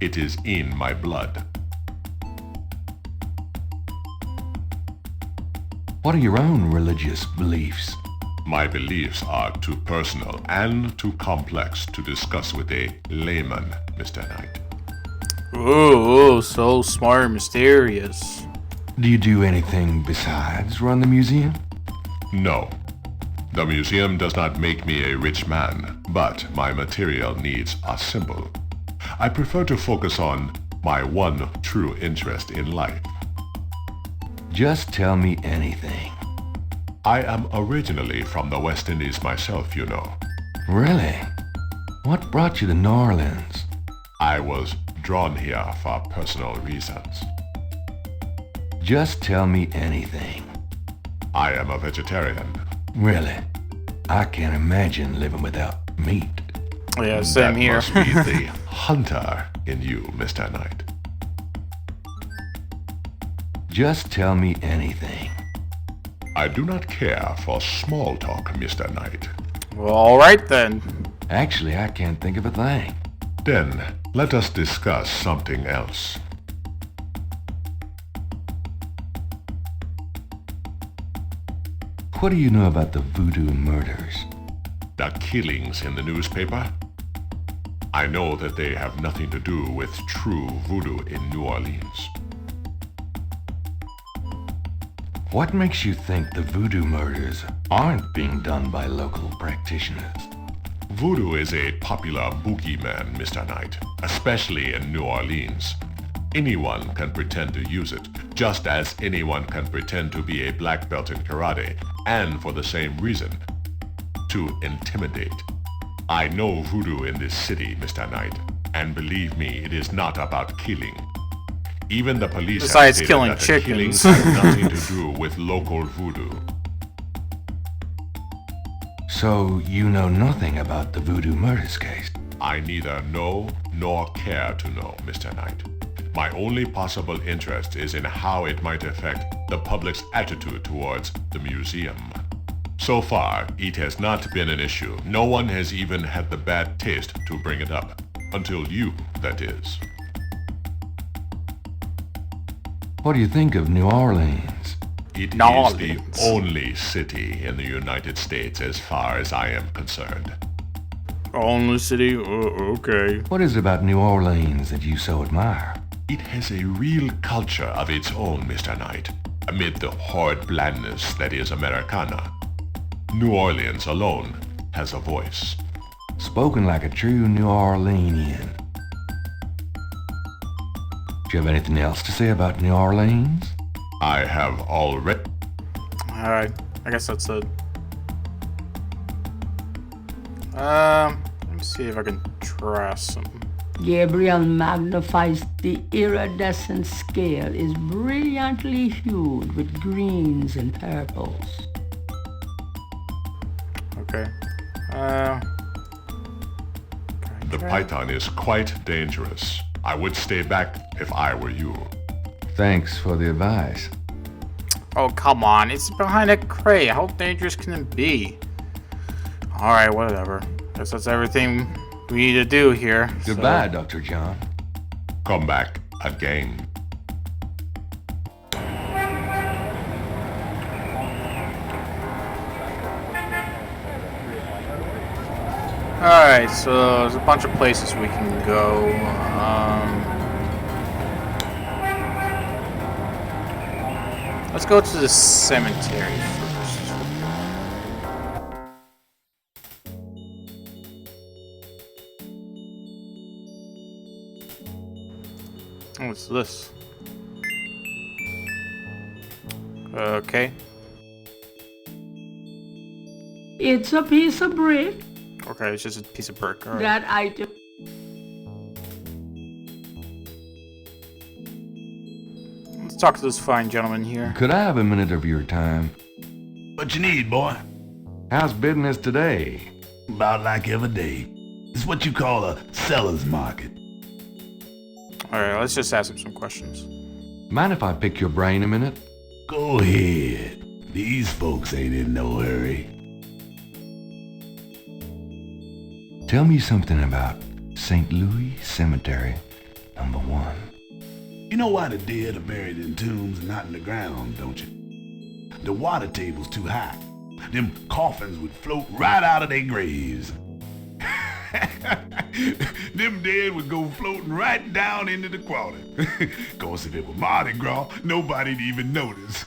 It is in my blood. What are your own religious beliefs? My beliefs are too personal and too complex to discuss with a layman, Mr. Knight. Ooh, so smart and mysterious. Do you do anything besides run the museum? No. The museum does not make me a rich man, but my material needs are simple. I prefer to focus on my one true interest in life. Just tell me anything. I am originally from the West Indies myself, you know. Really? What brought you to New Orleans? I was drawn here for personal reasons. Just tell me anything. I am a vegetarian. Really? I can't imagine living without meat. Yeah, same that here. Must be the hunter in you, Mr. Knight. Just tell me anything. I do not care for small talk, Mr. Knight. Well, alright then. Actually, I can't think of a thing. Then, let us discuss something else. What do you know about the voodoo murders? The killings in the newspaper? I know that they have nothing to do with true voodoo in New Orleans. What makes you think the voodoo murders aren't being done by local practitioners? Voodoo is a popular boogeyman, Mr. Knight, especially in New Orleans. Anyone can pretend to use it, just as anyone can pretend to be a black belt in karate, and for the same reason, to intimidate. I know voodoo in this city, Mr. Knight, and believe me, it is not about killing. Even the police Besides have stated killing that the chickens. killings have nothing to do with local voodoo. So you know nothing about the Voodoo Murders case? I neither know nor care to know, Mr. Knight. My only possible interest is in how it might affect the public's attitude towards the museum. So far, it has not been an issue. No one has even had the bad taste to bring it up. Until you, that is. What do you think of New Orleans? It New is Orleans. the only city in the United States as far as I am concerned. Only city? Okay. What is it about New Orleans that you so admire? It has a real culture of its own, Mr. Knight, amid the horrid blandness that is Americana. New Orleans alone has a voice. Spoken like a true New Orleanian. Do you have anything else to say about New Orleans? I have already... Alright, I guess that's it. Let me see if I can try something. Gabriel magnifies the iridescent scale is brilliantly hued with greens and purples. Okay. The python is quite dangerous. I would stay back if I were you. Thanks for the advice. Oh, come on. It's behind a crate. How dangerous can it be? Alright, whatever. Guess that's everything we need to do here. Goodbye, Dr. John. Come back again. Alright, so there's a bunch of places we can go. Let's go to the cemetery first. What's this? Okay. It's a piece of brick. Okay, it's just a piece of brick. All right. That item. Let's talk to this fine gentleman here. Could I have a minute of your time? What you need, boy? How's business today? About like every day. It's what you call a seller's market. Alright, let's just ask him some questions. Mind if I pick your brain a minute? Go ahead. These folks ain't in no hurry. Tell me something about St. Louis Cemetery, number 1. You know why the dead are buried in tombs and not in the ground, don't you? The water table's too high. Them coffins would float right out of their graves. Them dead would go floating right down into the water. Course, if it were Mardi Gras, nobody'd even notice.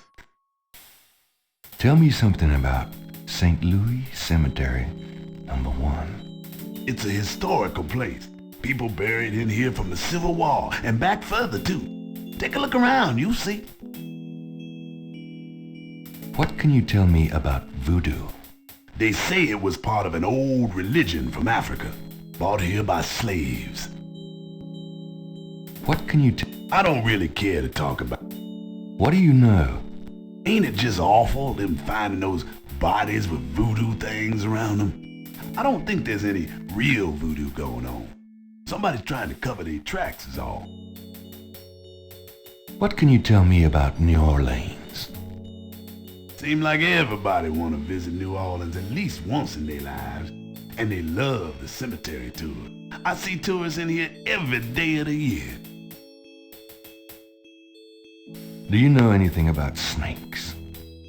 Tell me something about St. Louis Cemetery, number 1. It's a historical place. People buried in here from the Civil War and back further too. Take a look around, you'll see. What can you tell me about voodoo? They say it was part of an old religion from Africa, brought here by slaves. What can you I don't really care to talk about. What do you know? Ain't it just awful, them finding those bodies with voodoo things around them? I don't think there's any real voodoo going on. Somebody's trying to cover their tracks is all. What can you tell me about New Orleans? Seem like everybody want to visit New Orleans at least once in their lives, and they love the cemetery tour. I see tourists in here every day of the year. Do you know anything about snakes?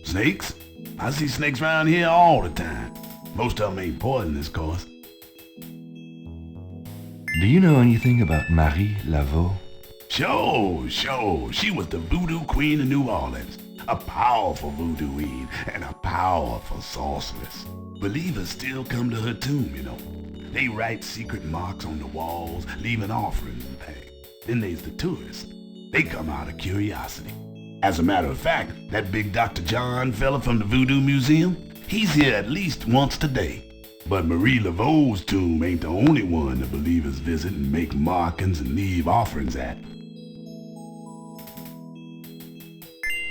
Snakes? I see snakes around here all the time. Most of them ain't poisonous, of course. Do you know anything about Marie Laveau? Sure. She was the voodoo queen of New Orleans. A powerful voodooine and a powerful sorceress. Believers still come to her tomb, you know. They write secret marks on the walls, leaving offerings and things. Then there's the tourists. They come out of curiosity. As a matter of fact, that big Dr. John fella from the Voodoo Museum, he's here at least once today. But Marie Laveau's tomb ain't the only one the believers visit and make markings and leave offerings at.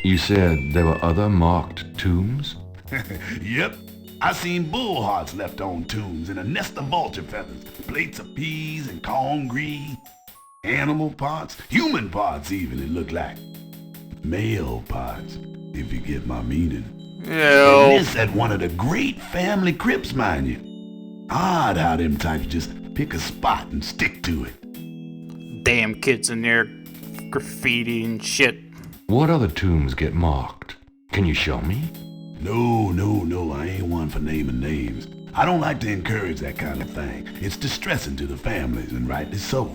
You said there were other marked tombs? Yep. I seen bull hearts left on tombs and a nest of vulture feathers, plates of peas and cornmeal, animal parts, human parts even, it looked like. Male parts, if you get my meaning. Ew. And this at one of the great family crypts, mind you. Odd how them types just pick a spot and stick to it. Damn kids in there graffiti and shit. What other tombs get marked? Can you show me? No, I ain't one for naming names. I don't like to encourage that kind of thing. It's distressing to the families, and rightly so.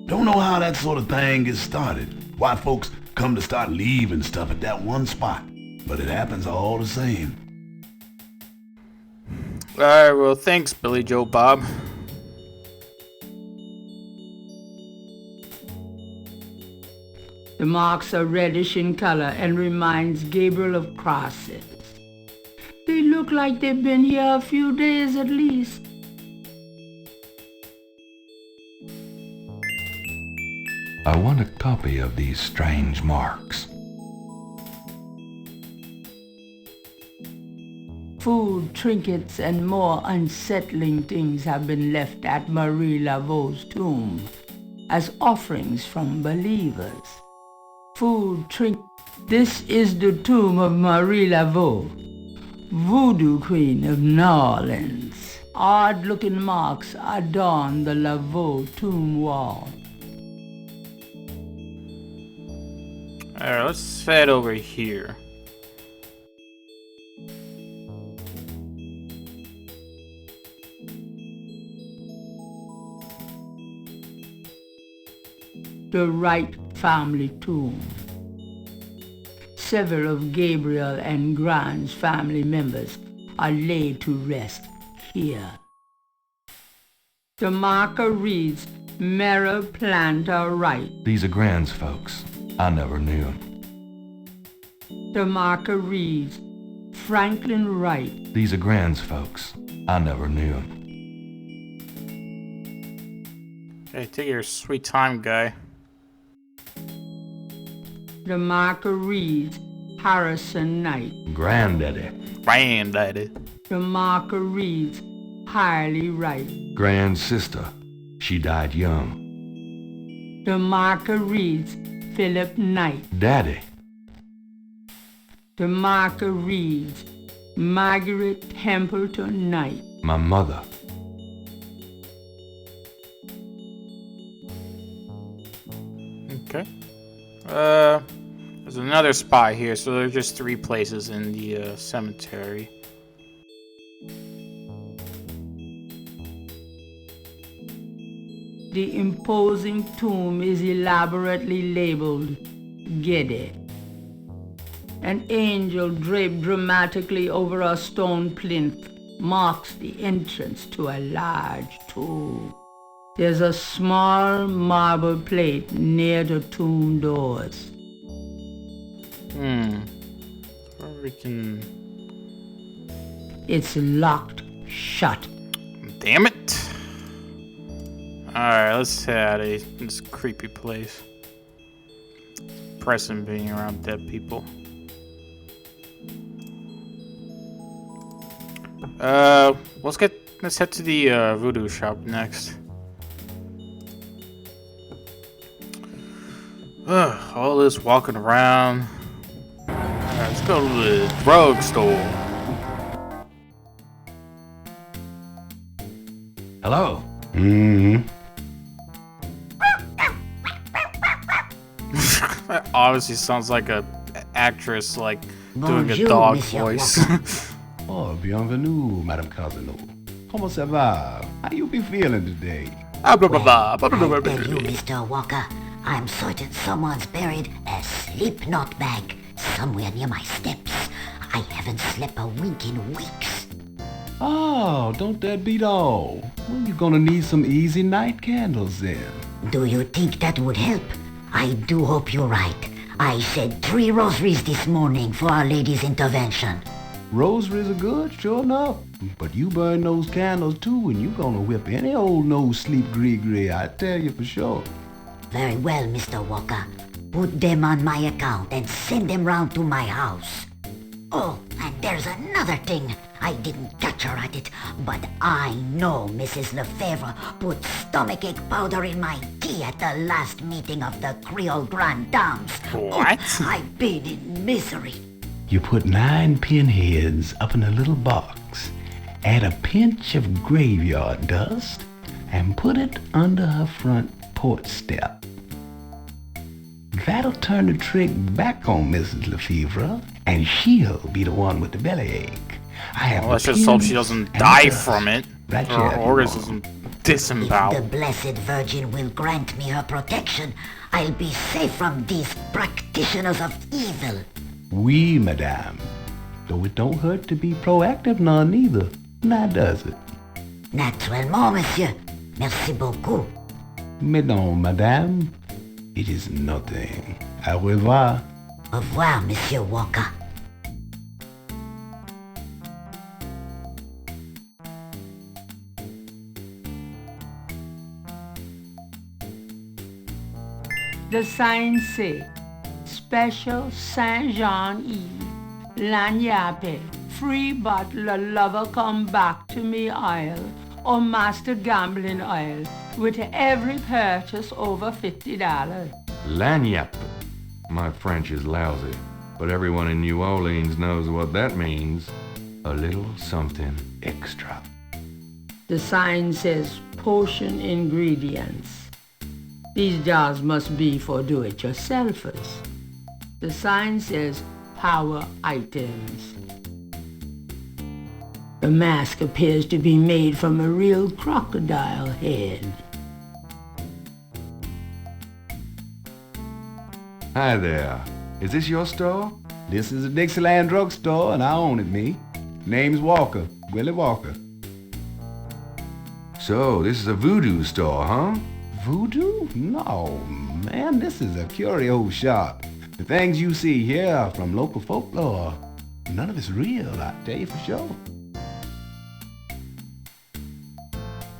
Don't know how that sort of thing gets started. Why folks come to start leaving stuff at that one spot. But it happens all the same. Alright, well, thanks, Billy Joe Bob. The marks are reddish in color and reminds Gabriel of crosses. They look like they've been here a few days at least. I want a copy of these strange marks. Food, trinkets, and more unsettling things have been left at Marie Laveau's tomb as offerings from believers. Food, This is the tomb of Marie Laveau, Voodoo Queen of New Orleans. Odd-looking marks adorn the Laveau tomb wall. Alright, let's head over here. The Wright family tomb. Several of Gabriel and Grant's family members are laid to rest here. The marker reads, Mera Planta Wright. These are Grand's folks. I never knew them. The marker reads, Franklin Wright. These are Grand's folks. I never knew them. Okay, take your sweet time, guy. The marker reads, Harrison Knight. Granddaddy. Granddaddy. The marker reads, Harley Wright. Grand's sister. She died young. The marker reads, Philip Knight. Daddy. The marker reads, Margaret Templeton Knight. My mother. Okay. There's another spot here, so there's just 3 places in the cemetery. The imposing tomb is elaborately labeled Geddy. An angel draped dramatically over a stone plinth marks the entrance to a large tomb. There's a small marble plate near the tomb doors. Or we can... It's locked shut. Damn it! Alright, let's head out of this creepy place. It's depressing being around dead people. Let's head to the voodoo shop next. All this walking around. Alright, let's go to the drugstore. Hello. That obviously sounds like a actress, like, doing a Bonjour, dog Monsieur voice. Oh, bienvenue, Madame Casino. Comment ça va? How you be feeling today? Blah, blah, blah, blah, blah, blah, Well, blah, I blah, tell blah. you, Mr. Walker, I'm certain someone's buried a sleep note bag somewhere near my steps. I haven't slept a wink in weeks. Oh, don't that beat all? Well, you're gonna need some easy night candles then. Do you think that would help? I do hope you're right. I said 3 rosaries this morning for Our Lady's intervention. Rosaries are good, sure enough. But you burn those candles too, and you gonna whip any old no-sleep gree-gree, I tell you for sure. Very well, Mr. Walker. Put them on my account and send them round to my house. Oh, and there's another thing. I didn't catch her at it, but I know Mrs. Lefebvre put stomachache powder in my tea at the last meeting of the Creole Grand Dames. What? Oh, I paid in misery. You put 9 pinheads up in a little box, add a pinch of graveyard dust, and put it under her front porch step. That'll turn the trick back on Mrs. Lefebvre, and she'll be the one with the bellyache. I have Well, let's just hope she doesn't die from it. Right Or her here, organs you doesn't disembowel. If the Blessed Virgin will grant me her protection, I'll be safe from these practitioners of evil. Oui, madame. Though it don't hurt to be proactive none neither. Now does it? Naturellement, monsieur. Merci beaucoup. Mais non, madame. It is nothing. Au revoir. Au revoir, Monsieur Walker. The signs say, Special Saint Jean Eve, Lagnappe, free bottle of lover come back to me oil, or master gambling oil, with every purchase over $50. Lagniappe. My French is lousy, but everyone in New Orleans knows what that means. A little something extra. The sign says potion ingredients. These jars must be for do-it-yourselfers. The sign says power items. The mask appears to be made from a real crocodile head. Hi there. Is this your store? This is a Dixieland drugstore, and I own it, me. Name's Walker, Willie Walker. So, this is a voodoo store, huh? Voodoo? No, man, this is a curio shop. The things you see here are from local folklore. None of it's real, I tell you for sure.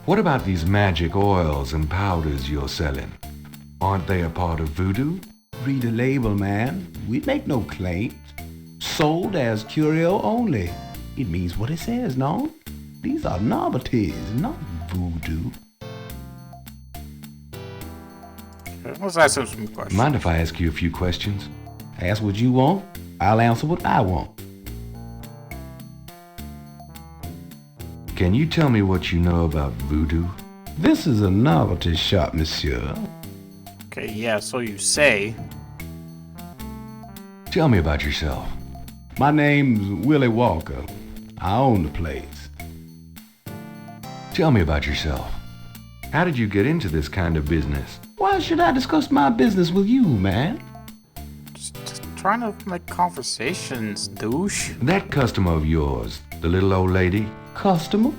What about these magic oils and powders you're selling? Aren't they a part of voodoo? Read the label, man. We make no claims. Sold as curio only. It means what it says, no? These are novelties, not voodoo. Let's ask him some questions. Mind if I ask you a few questions? Ask what you want. I'll answer what I want. Can you tell me what you know about voodoo? This is a novelty shop, monsieur. Okay, yeah, so you say. Tell me about yourself. My name's Willie Walker. I own the place. Tell me about yourself. How did you get into this kind of business? Why should I discuss my business with you, man? Just trying to make conversations, douche. That customer of yours, the little old lady? Customer?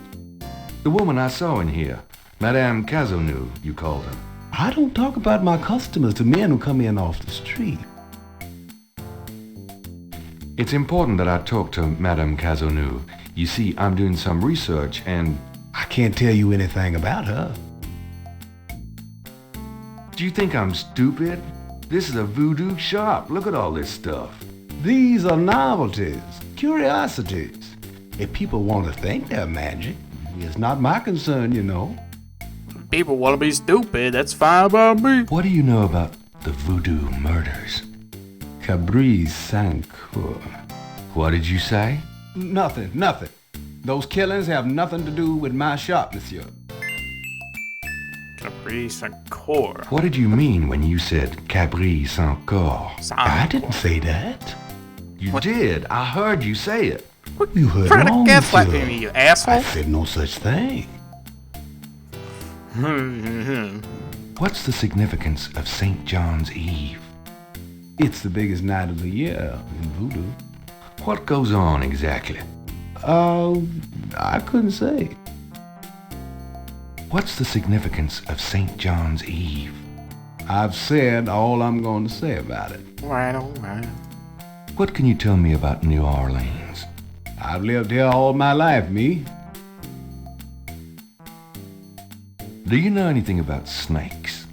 The woman I saw in here. Madame Cazeneuve, you called her. I don't talk about my customers to men who come in off the street. It's important that I talk to Madame Cazeneuve. You see, I'm doing some research and... I can't tell you anything about her. Do you think I'm stupid? This is a voodoo shop. Look at all this stuff. These are novelties, curiosities. If people want to think they're magic, it's not my concern, you know. People want to be stupid, that's fine by me. What do you know about the voodoo murders? Cabri Sancour. What did you say? Nothing. Those killings have nothing to do with my shop, monsieur. Capri Sancour. What did you mean when you said Cabri Sancour? I didn't say that. You did. I heard you say it. You heard Trying wrong, to gaslight monsieur. me, you asshole. I said no such thing. What's the significance of St. John's Eve? It's the biggest night of the year in voodoo. What goes on exactly? I couldn't say. What's the significance of St. John's Eve? I've said all I'm going to say about it. Right. What can you tell me about New Orleans? I've lived here all my life, me. Do you know anything about snakes?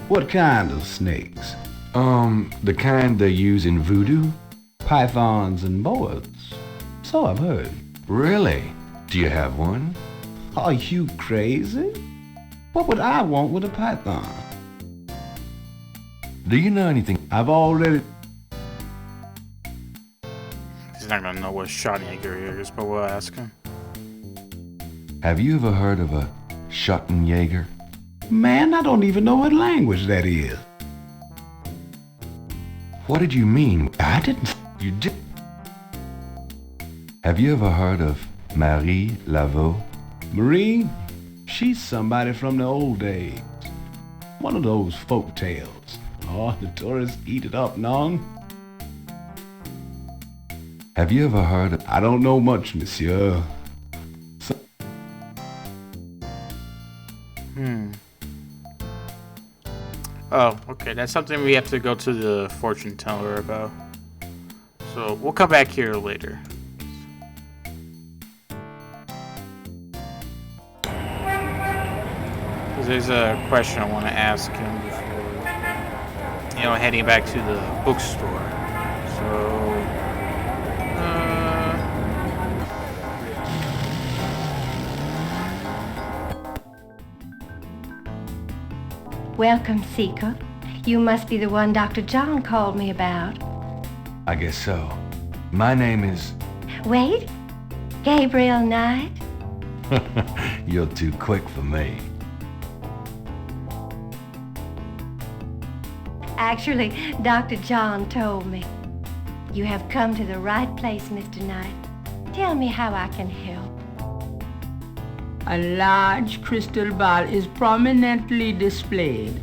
What kind of snakes? The kind they use in voodoo? Pythons and boas. So I've heard. Really? Do you have one? Are you crazy? What would I want with a python? Do you know anything? I've already... He's not gonna know what Schottenjäger is, but we'll ask him. Have you ever heard of a Schottenjäger? Man, I don't even know what language that is. What did you mean? I didn't... You did... Have you ever heard of Marie Laveau? Marie? She's somebody from the old days. One of those folk tales. Oh, the tourists eat it up, non. Have you ever heard of... I don't know much, monsieur. Oh, okay. That's something we have to go to the fortune teller about. So we'll come back here later. Because there's a question I want to ask him before, heading back to the bookstore. So, Welcome, Seeker. You must be the one Dr. John called me about. I guess so. My name is... Wait, Gabriel Knight? You're too quick for me. Actually, Dr. John told me. You have come to the right place, Mr. Knight. Tell me how I can help. A large crystal ball is prominently displayed.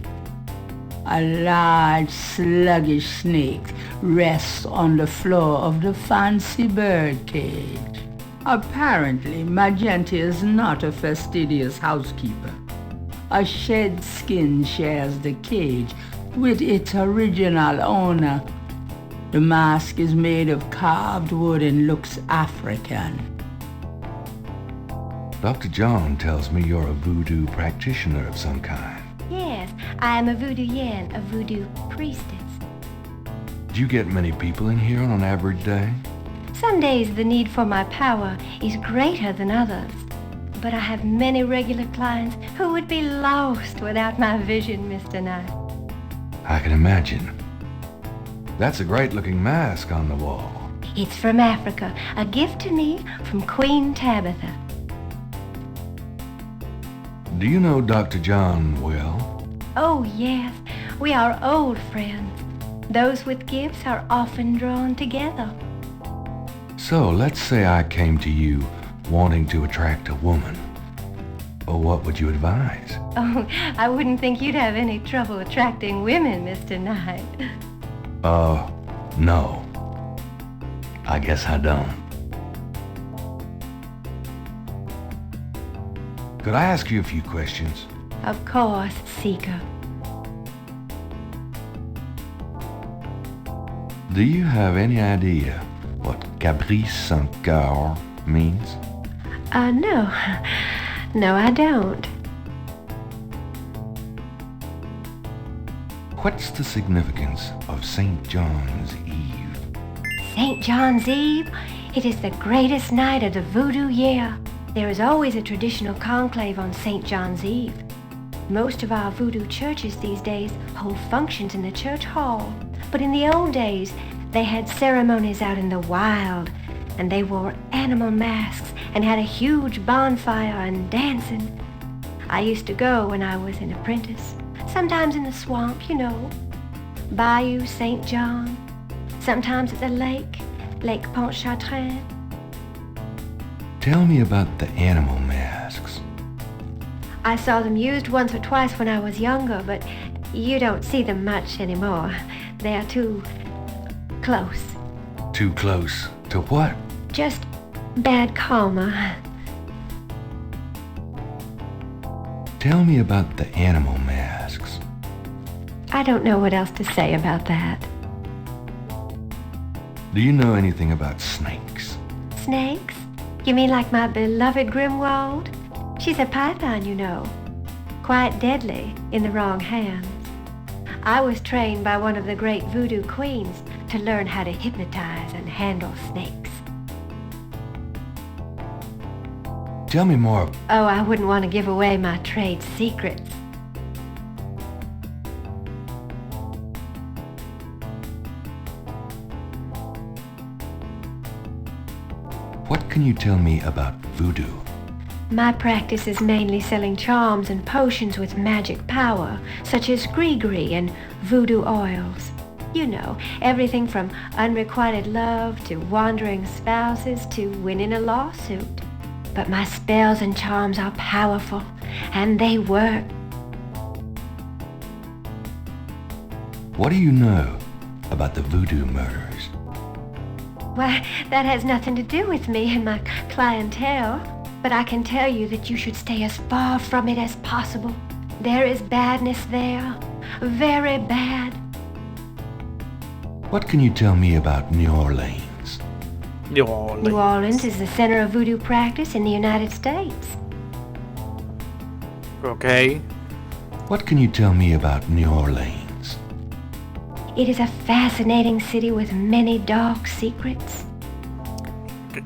A large sluggish snake rests on the floor of the fancy bird cage. Apparently, Magenta is not a fastidious housekeeper. A shed skin shares the cage with its original owner. The mask is made of carved wood and looks African. Dr. John tells me you're a voodoo practitioner of some kind. Yes, I am a voodoo yen, a voodoo priestess. Do you get many people in here on an average day? Some days the need for my power is greater than others. But I have many regular clients who would be lost without my vision, Mr. Knight. I can imagine. That's a great-looking mask on the wall. It's from Africa, a gift to me from Queen Tabitha. Do you know Dr. John well? Oh, yes. We are old friends. Those with gifts are often drawn together. So, let's say I came to you wanting to attract a woman. Well, what would you advise? Oh, I wouldn't think you'd have any trouble attracting women, Mr. Knight. No. I guess I don't. Could I ask you a few questions? Of course, Seeker. Do you have any idea what Caprice sans cœur means? No. No, I don't. What's the significance of St. John's Eve? St. John's Eve? It is the greatest night of the voodoo year. There is always a traditional conclave on St. John's Eve. Most of our voodoo churches these days hold functions in the church hall. But in the old days, they had ceremonies out in the wild, and they wore animal masks and had a huge bonfire and dancing. I used to go when I was an apprentice, sometimes in the swamp, you know, Bayou St. John, sometimes at the lake, Lake Pontchartrain. Tell me about the animal masks. I saw them used once or twice when I was younger, but you don't see them much anymore. They are too close. Too close to what? Just bad karma. Tell me about the animal masks. I don't know what else to say about that. Do you know anything about snakes? Snakes? You mean like my beloved Grimwald? She's a python, you know. Quite deadly in the wrong hands. I was trained by one of the great voodoo queens to learn how to hypnotize and handle snakes. tell me more? Oh, I wouldn't want to give away my trade secrets. What can you tell me about voodoo? My practice is mainly selling charms and potions with magic power, such as gree-gree and voodoo oils. You know, everything from unrequited love to wandering spouses to winning a lawsuit. But my spells and charms are powerful, and they work. What do you know about the voodoo murders? Why, that has nothing to do with me and my clientele. But I can tell you that you should stay as far from it as possible. There is badness there. Very bad. What can you tell me about New Orleans? New Orleans. New Orleans is the center of voodoo practice in the United States. Okay. What can you tell me about New Orleans? It is a fascinating city with many dark secrets.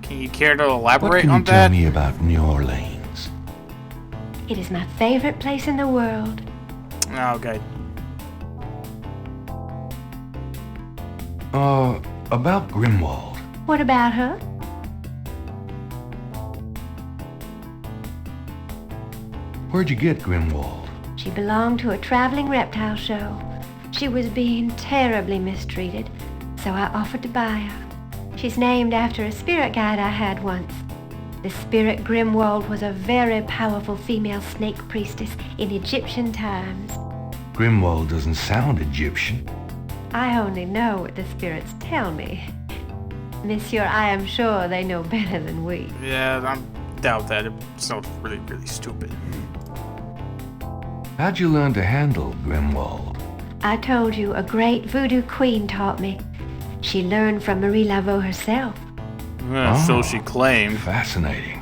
Can you care to elaborate on that? What can you tell me about New Orleans? It is my favorite place in the world. Okay. About Grimwald. What about her? Where'd you get Grimwald? She belonged to a traveling reptile show. She was being terribly mistreated, so I offered to buy her. She's named after a spirit guide I had once. The spirit Grimwald was a very powerful female snake priestess in Egyptian times. Grimwald doesn't sound Egyptian. I only know what the spirits tell me. Monsieur, I am sure they know better than we. Yeah, I doubt that. It sounds really, really stupid. How'd you learn to handle Grimwald? I told you a great voodoo queen taught me. She learned from Marie Laveau herself. So she claimed. Fascinating.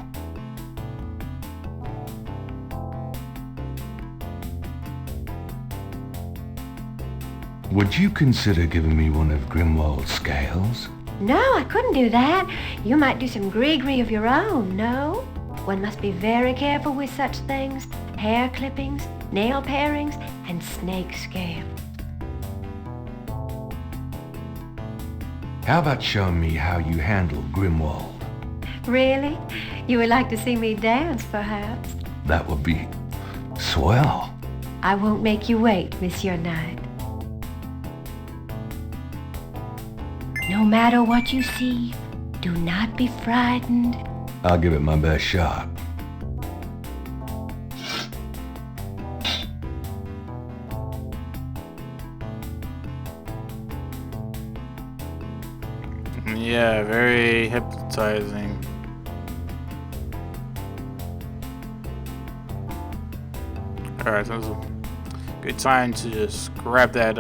Would you consider giving me one of Grimwald's scales? No, I couldn't do that. You might do some gree-gree of your own, no? One must be very careful with such things. Hair clippings, nail parings, and snake scales. How about showing me how you handle Grimwald? Really? You would like to see me dance, perhaps? That would be swell. I won't make you wait, Monsieur Knight. No matter what you see, do not be frightened. I'll give it my best shot. Yeah, very hypnotizing. Alright, that was a good time to just grab that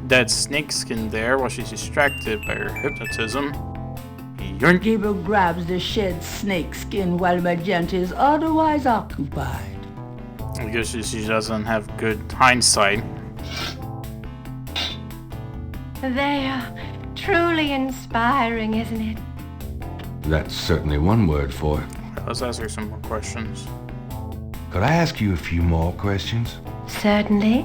dead snake skin there while she's distracted by her hypnotism. Yoink. Gabriel grabs the shed snake skin while Magenta is otherwise occupied. I guess she doesn't have good hindsight. There. Truly inspiring, isn't it? That's certainly one word for it. Let's ask her some more questions. Could I ask you a few more questions? Certainly.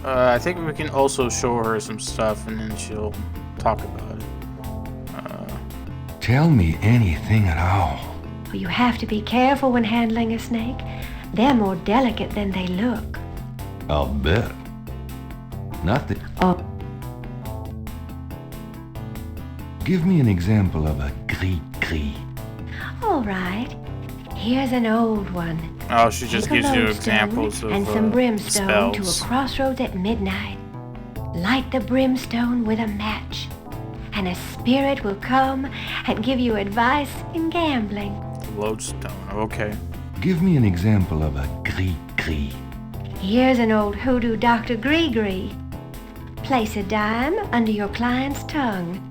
I think we can also show her some stuff and then she'll talk about it. Tell me anything at all. Well, you have to be careful when handling a snake. They're more delicate than they look. I'll bet. Nothing. Oh. Give me an example of a gris-gris. All right. Here's an old one. Oh, she just Take gives a you lodestone examples of and some brimstone spells. to a crossroads at midnight. Light the brimstone with a match, and a spirit will come and give you advice in gambling. Lodestone, okay. Give me an example of a gris-gris. Here's an old hoodoo Dr. Gree-Gree. Place a dime under your client's tongue,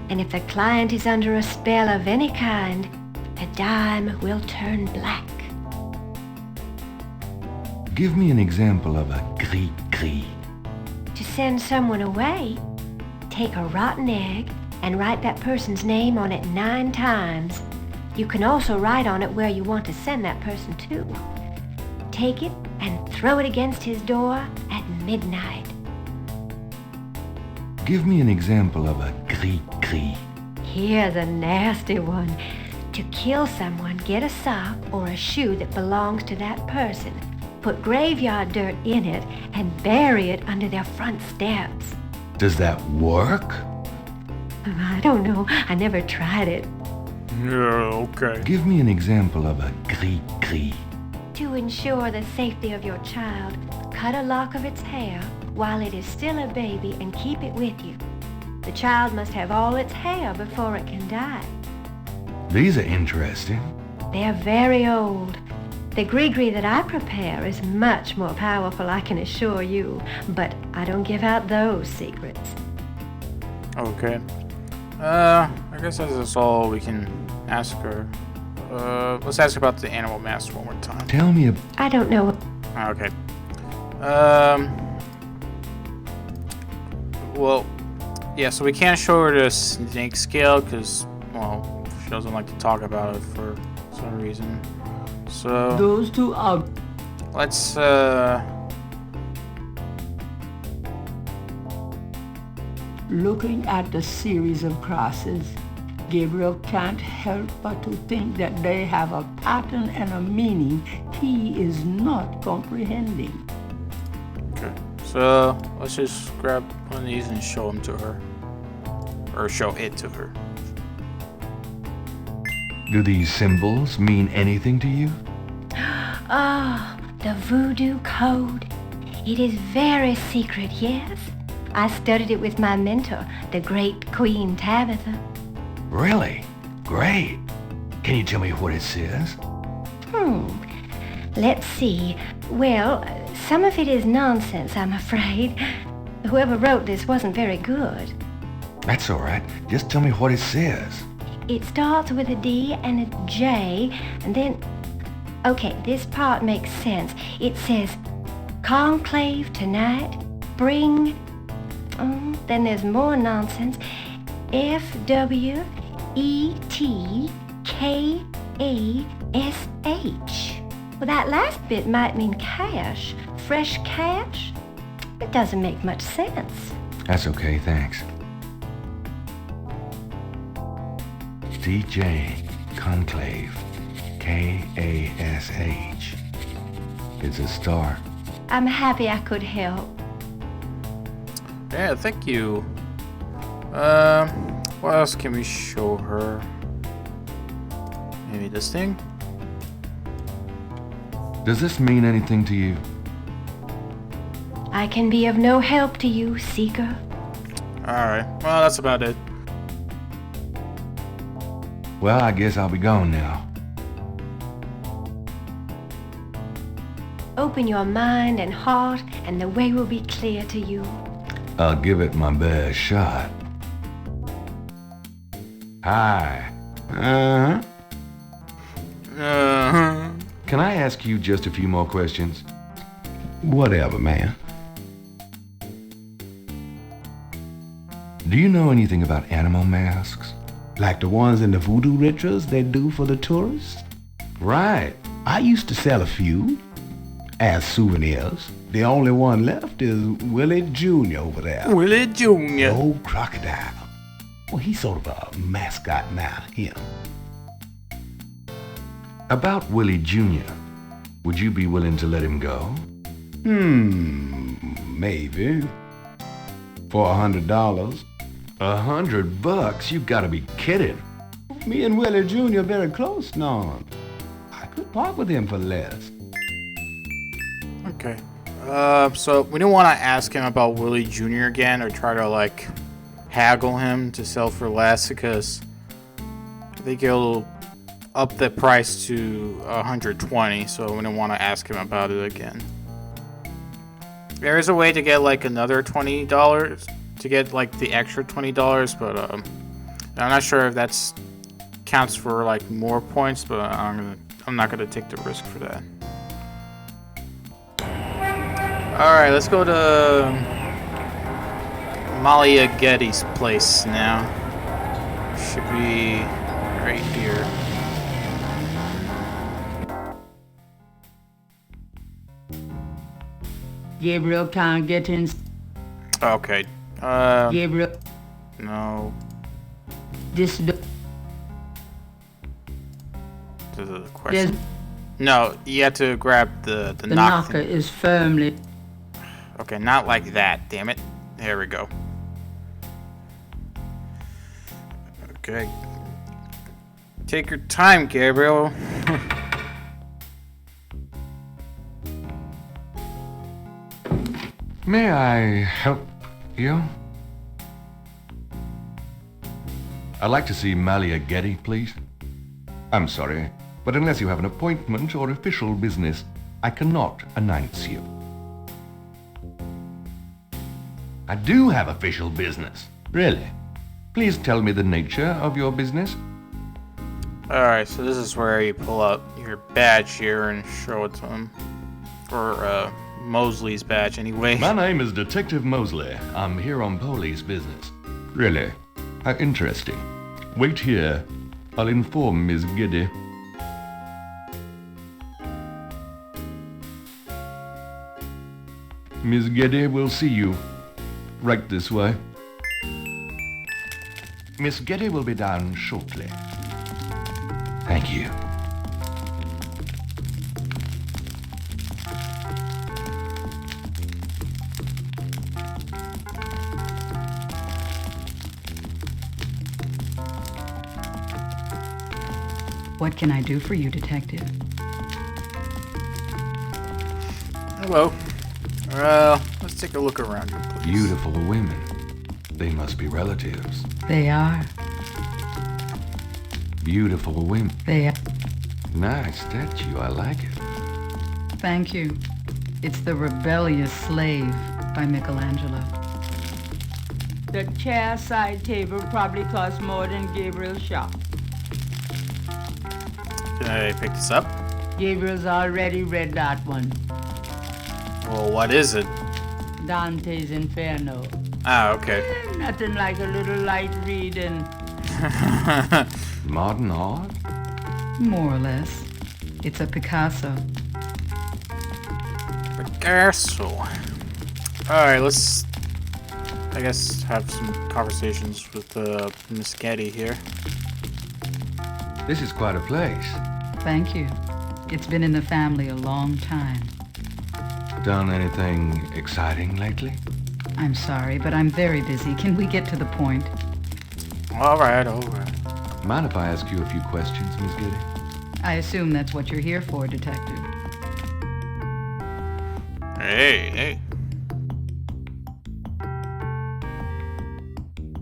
and if the client is under a spell of any kind, the dime will turn black. Give me an example of a gris-gris. To send someone away, take a rotten egg and write that person's name on it 9 times. You can also write on it where you want to send that person to. Take it and throw it against his door at midnight. Give me an example of a cri-cri. Here's a nasty one. To kill someone, get a sock or a shoe that belongs to that person. Put graveyard dirt in it and bury it under their front steps. Does that work? I don't know. I never tried it. Yeah, okay. Give me an example of a cri-cri. To ensure the safety of your child, cut a lock of its hair while it is still a baby and keep it with you. The child must have all its hair before it can die. These are interesting. They're very old. The gree-gree that I prepare is much more powerful, I can assure you, but I don't give out those secrets. Okay. I guess that's all we can ask her. Let's ask about the animal mask one more time. Tell me I don't know. Okay. Well, yeah, so we can't show her the snake scale because, well, she doesn't like to talk about it for some reason. So Those two are... let's, Looking at the series of crosses, Gabriel can't help but to think that they have a pattern and a meaning he is not comprehending. Okay, so let's just grab one of these and show them to her. Or show it to her. Do these symbols mean anything to you? Ah, the voodoo code. It is very secret, yes. I studied it with my mentor, the great Queen Tabitha. Really? Great. Can you tell me what it says? Let's see. Well, some of it is nonsense, I'm afraid. Whoever wrote this wasn't very good. That's all right. Just tell me what it says. It starts with a D and a J, and then... Okay, this part makes sense. It says, conclave tonight, bring... then there's more nonsense. F-W-E-T-K-A-S-H. Well, that last bit might mean cash. Fresh cash? It doesn't make much sense. That's okay, thanks. DJ Conclave. K-A-S-H. It's a start. I'm happy I could help. Yeah, thank you. What else can we show her? Maybe this thing? Does this mean anything to you? I can be of no help to you, Seeker. Alright, well, that's about it. Well, I guess I'll be gone now. Open your mind and heart, and the way will be clear to you. I'll give it my best shot. Hi. Uh-huh. Can I ask you just a few more questions? Whatever, man. Do you know anything about animal masks? Like the ones in the voodoo rituals they do for the tourists? Right. I used to sell a few as souvenirs. The only one left is Willie Jr. over there. Willie Jr. The old crocodile. Well, he's sort of a mascot now, him. About Willie Jr., would you be willing to let him go? Maybe. For $100. $100? You gotta be kidding. Me and Willie Jr. are very close now. I could part with him for less. Okay. So we don't want to ask him about Willie Jr. again or try to, like, haggle him to sell for less because I think he'll up the price to $120, so we don't want to ask him about it again. There is a way to get, like, another $20, to get, like, the extra $20, but I'm not sure if that's counts for, like, more points, but I'm not gonna take the risk for that. Alright, let's go to Malia Getty's place now. Should be right here. Gabriel can't get in. Okay. Gabriel. No. This is the question. No, you have to grab the knocker is firmly. Okay, not like that, damn it. There we go. Okay. Take your time, Gabriel. May I help you? I'd like to see Malia Getty, please. I'm sorry, but unless you have an appointment or official business, I cannot announce you. I do have official business. Really? Please tell me the nature of your business. Alright, so this is where you pull out your badge here and show it to him. Or, Mosley's badge, anyway. My name is Detective Mosley. I'm here on police business. Really? How interesting. Wait here. I'll inform Miss Getty. Miss Getty will see you. Right this way. Miss Getty will be down shortly. Thank you. What can I do for you, Detective? Hello. Let's take a look around here, please. Beautiful women. They must be relatives. They are. Beautiful women. They are. Nice statue. I like it. Thank you. It's The Rebellious Slave by Michelangelo. The chair side table probably costs more than Gabriel's shop. Can I pick this up? Gabriel's already read that one. Well, what is it? Dante's Inferno. Ah, okay. Nothing like a little light reading. Modern art? More or less. It's a Picasso. Picasso. Alright, let's, I guess, have some conversations with Miss Getty here. This is quite a place. Thank you. It's been in the family a long time. Done anything exciting lately? I'm sorry, but I'm very busy. Can we get to the point? Alright. Mind if I ask you a few questions, Miss Getty? I assume that's what you're here for, Detective. Hey.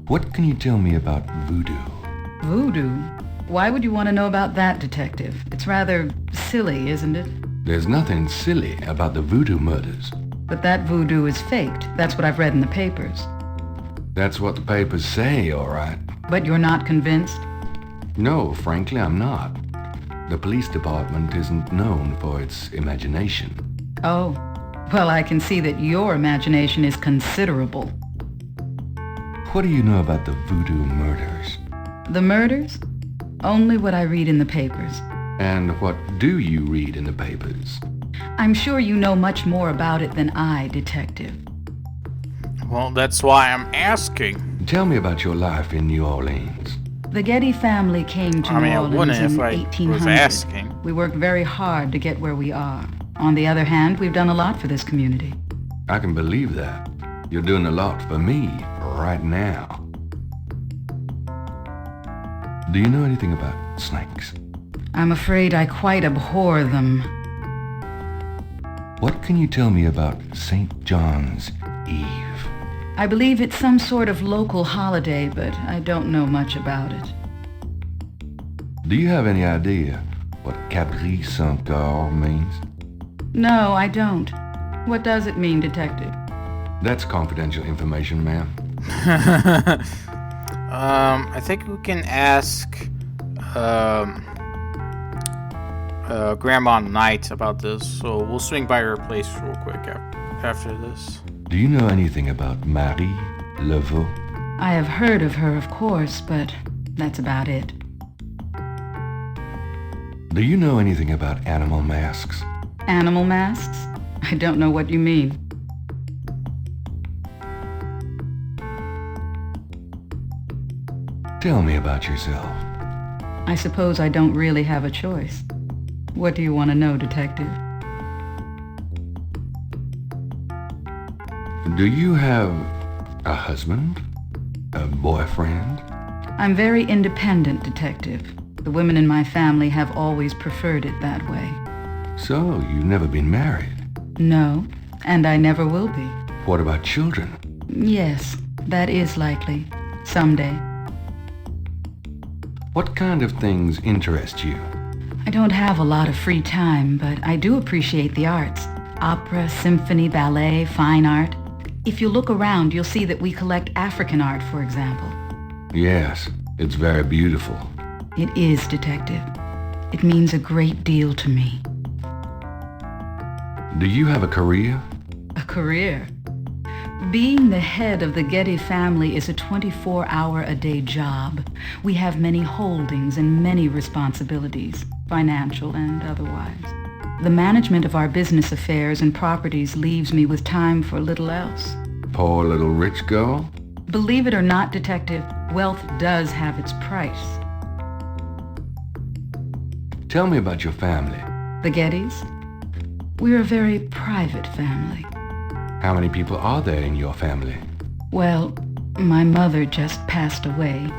What can you tell me about voodoo? Voodoo? Why would you want to know about that, Detective? It's rather silly, isn't it? There's nothing silly about the voodoo murders. But that voodoo is faked. That's what I've read in the papers. That's what the papers say, all right. But you're not convinced? No, frankly, I'm not. The police department isn't known for its imagination. Oh, well, I can see that your imagination is considerable. What do you know about the voodoo murders? The murders? Only what I read in the papers. And what do you read in the papers? I'm sure you know much more about it than I, Detective. Well, that's why I'm asking. Tell me about your life in New Orleans. The Getty family came to New Orleans in 1800. Was asking. We worked very hard to get where we are. On the other hand, we've done a lot for this community. I can believe that. You're doing a lot for me right now. Do you know anything about snakes? I'm afraid I quite abhor them. What can you tell me about St. John's Eve? I believe it's some sort of local holiday, but I don't know much about it. Do you have any idea what Cabri Saint-Cor means? No, I don't. What does it mean, Detective? That's confidential information, ma'am. I think we can ask Grandma Knight about this, so we'll swing by her place real quick after this. Do you know anything about Marie Laveau? I have heard of her, of course, but that's about it. Do you know anything about animal masks? Animal masks? I don't know what you mean. Tell me about yourself. I suppose I don't really have a choice. What do you want to know, Detective? Do you have a husband? A boyfriend? I'm very independent, Detective. The women in my family have always preferred it that way. So, you've never been married? No, and I never will be. What about children? Yes, that is likely. Someday. What kind of things interest you? I don't have a lot of free time, but I do appreciate the arts. Opera, symphony, ballet, fine art. If you look around, you'll see that we collect African art, for example. Yes, it's very beautiful. It is, Detective. It means a great deal to me. Do you have a career? A career? Being the head of the Getty family is a 24-hour-a-day job. We have many holdings and many responsibilities, financial and otherwise. The management of our business affairs and properties leaves me with time for little else. Poor little rich girl? Believe it or not, Detective, wealth does have its price. Tell me about your family. The Gettys? We're a very private family. How many people are there in your family? Well, my mother just passed away.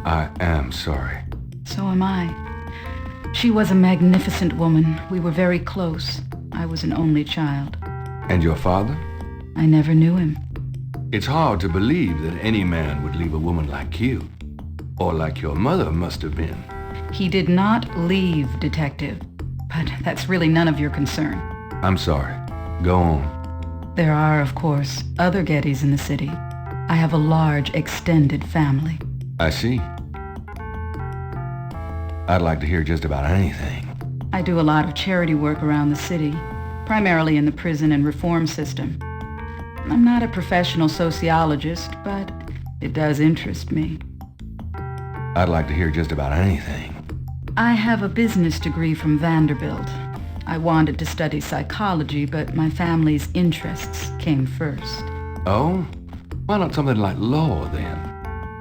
I am sorry. So am I. She was a magnificent woman. We were very close. I was an only child. And your father? I never knew him. It's hard to believe that any man would leave a woman like you. Or like your mother must have been. He did not leave, Detective. But that's really none of your concern. I'm sorry. Go on. There are, of course, other Gettys in the city. I have a large, extended family. I see. I'd like to hear just about anything. I do a lot of charity work around the city, primarily in the prison and reform system. I'm not a professional sociologist, but it does interest me. I'd like to hear just about anything. I have a business degree from Vanderbilt. I wanted to study psychology, but my family's interests came first. Oh? Why not something like law, then?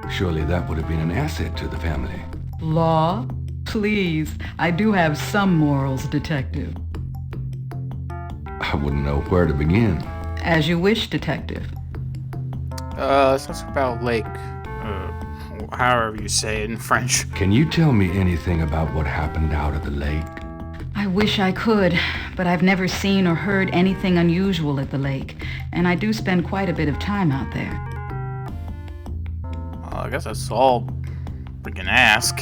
Surely that would have been an asset to the family. Law? Please, I do have some morals, Detective. I wouldn't know where to begin. As you wish, Detective. Let's talk about Lake. However you say it in French. Can you tell me anything about what happened out at the lake? I wish I could, but I've never seen or heard anything unusual at the lake, and I do spend quite a bit of time out there. I guess that's all we can ask.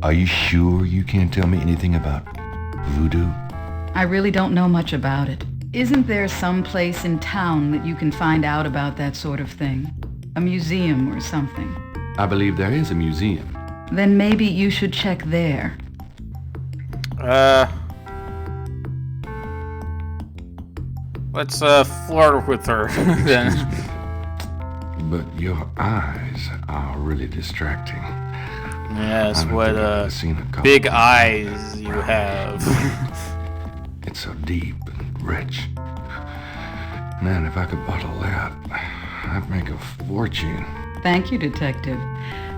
Are you sure you can't tell me anything about voodoo? I really don't know much about it. Isn't there some place in town that you can find out about that sort of thing? A museum or something? I believe there is a museum. Then maybe you should check there. Let's flirt with her then. But your eyes are really distracting. Yes, what big eyes you have. It's so deep and rich. Man, if I could bottle that, I'd make a fortune. Thank you, Detective.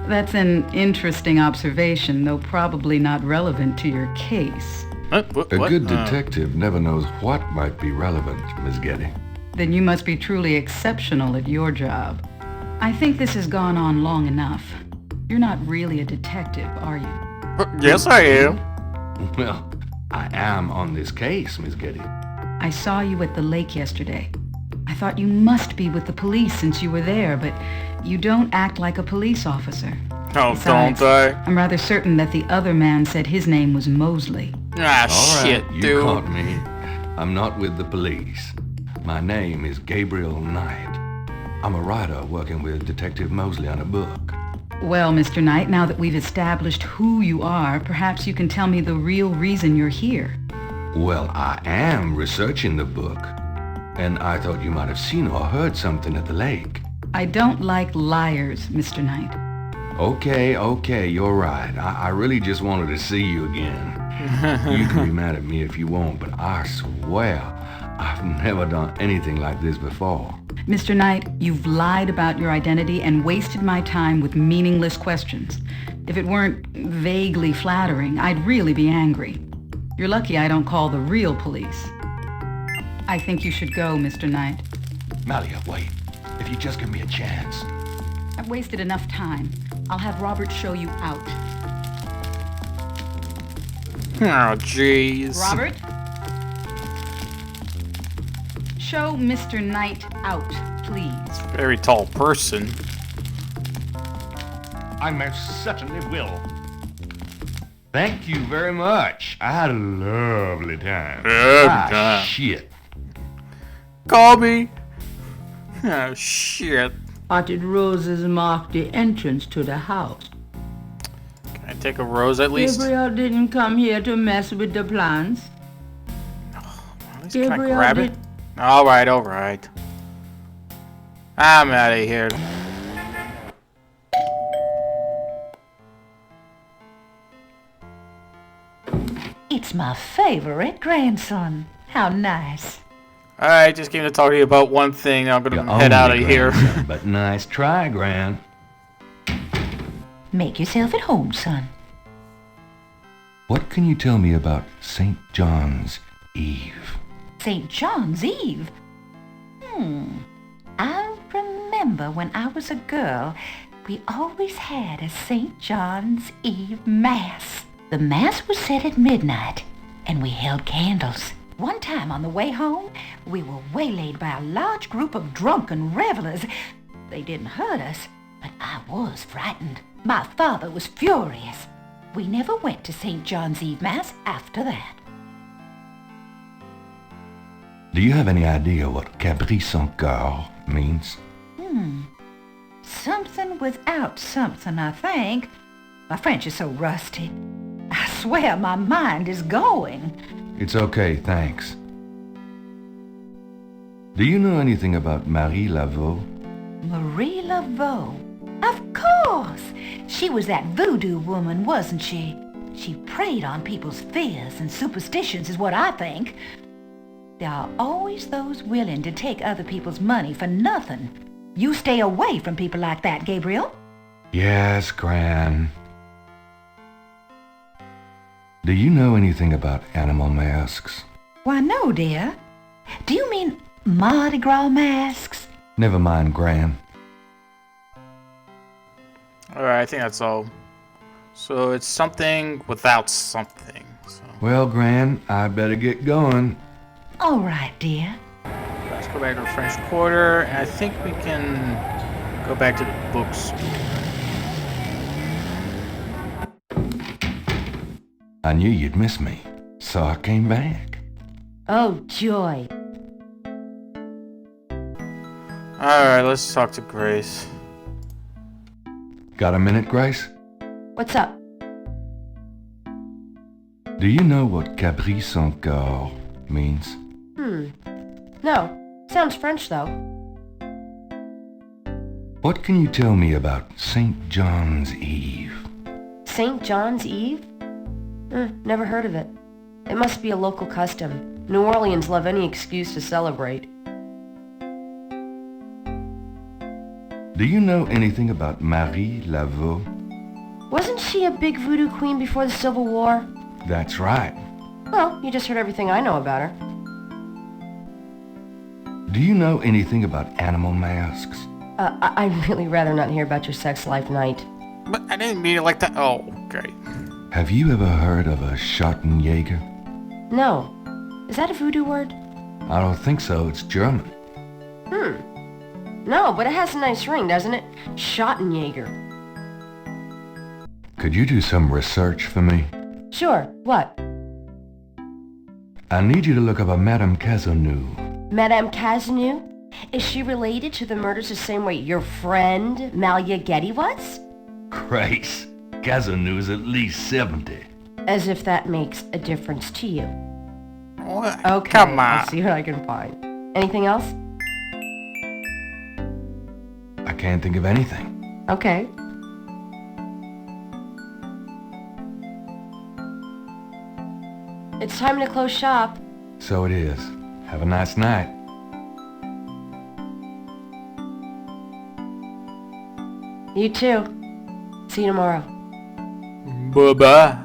That's an interesting observation, though probably not relevant to your case. A good detective never knows what might be relevant, Miss Getty. Then you must be truly exceptional at your job. I think this has gone on long enough. You're not really a detective, are you? Yes, I am. Well, I am on this case, Miss Getty. I saw you at the lake yesterday. I thought you must be with the police since you were there, but you don't act like a police officer. Oh, Besides, don't I? I'm rather certain that the other man said his name was Mosley. Ah, All shit, right, you dude. caught me. I'm not with the police. My name is Gabriel Knight. I'm a writer working with Detective Mosley on a book. Well, Mr. Knight, now that we've established who you are, perhaps you can tell me the real reason you're here. Well, I am researching the book, and I thought you might have seen or heard something at the lake. I don't like liars, Mr. Knight. Okay, you're right. I really just wanted to see you again. You can be mad at me if you want, but I swear I've never done anything like this before. Mr. Knight, you've lied about your identity and wasted my time with meaningless questions. If it weren't vaguely flattering, I'd really be angry. You're lucky I don't call the real police. I think you should go, Mr. Knight. Malia, wait. If you just give me a chance. I've wasted enough time. I'll have Robert show you out. Oh, jeez. Robert? Show Mr. Knight out, please. Very tall person. I most certainly will. Thank you very much. I had a lovely time. Shit. Colby. Oh, shit. Potted roses mark the entrance to the house. Can I take a rose at least? Gabriel didn't come here to mess with the plants. At least can I grab it? Alright, alright. I'm out of here. It's my favorite grandson. How nice. I just came to talk to you about one thing. I'm gonna head out of here. But nice try, Gran. Make yourself at home, son. What can you tell me about St. John's Eve? St. John's Eve? I remember when I was a girl, we always had a St. John's Eve Mass. The Mass was said at midnight, and we held candles. One time on the way home, we were waylaid by a large group of drunken revelers. They didn't hurt us, but I was frightened. My father was furious. We never went to St. John's Eve Mass after that. Do you have any idea what Cabri sans Coeur means? Something without something, I think. My French is so rusty. I swear my mind is going. It's okay, thanks. Do you know anything about Marie Laveau? Marie Laveau? Of course! She was that voodoo woman, wasn't she? She preyed on people's fears and superstitions is what I think. There are always those willing to take other people's money for nothing. You stay away from people like that, Gabriel. Yes, Gran. Do you know anything about animal masks? Why, no, dear. Do you mean Mardi Gras masks? Never mind, Gran. Alright, I think that's all. So it's something without something. So. Well, Gran, I better get going. All right, dear. Let's go back to the French Quarter, and I think we can go back to the bookstore. I knew you'd miss me, so I came back. Oh, joy. Alright, let's talk to Grace. Got a minute, Grace? What's up? Do you know what Cabri sans Coeur means? No. Sounds French, though. What can you tell me about St. John's Eve? St. John's Eve? Never heard of it. It must be a local custom. New Orleans love any excuse to celebrate. Do you know anything about Marie Laveau? Wasn't she a big voodoo queen before the Civil War? That's right. Well, you just heard everything I know about her. Do you know anything about animal masks? I'd really rather not hear about your sex life, Knight. But I didn't mean it like that. Oh, okay. Have you ever heard of a Schattenjäger? No. Is that a voodoo word? I don't think so. It's German. No, but it has a nice ring, doesn't it? Schattenjäger. Could you do some research for me? Sure. What? I need you to look up a Madame Cazeneuve. Madame Cazeneuve? Is she related to the murders the same way your friend, Malia Getty, was? Grace, Cazeneuve's at least 70. As if that makes a difference to you. What? Okay, Come on. I'll see what I can find. Anything else? I can't think of anything. Okay. It's time to close shop. So it is. Have a nice night. You too. See you tomorrow. Bye-bye.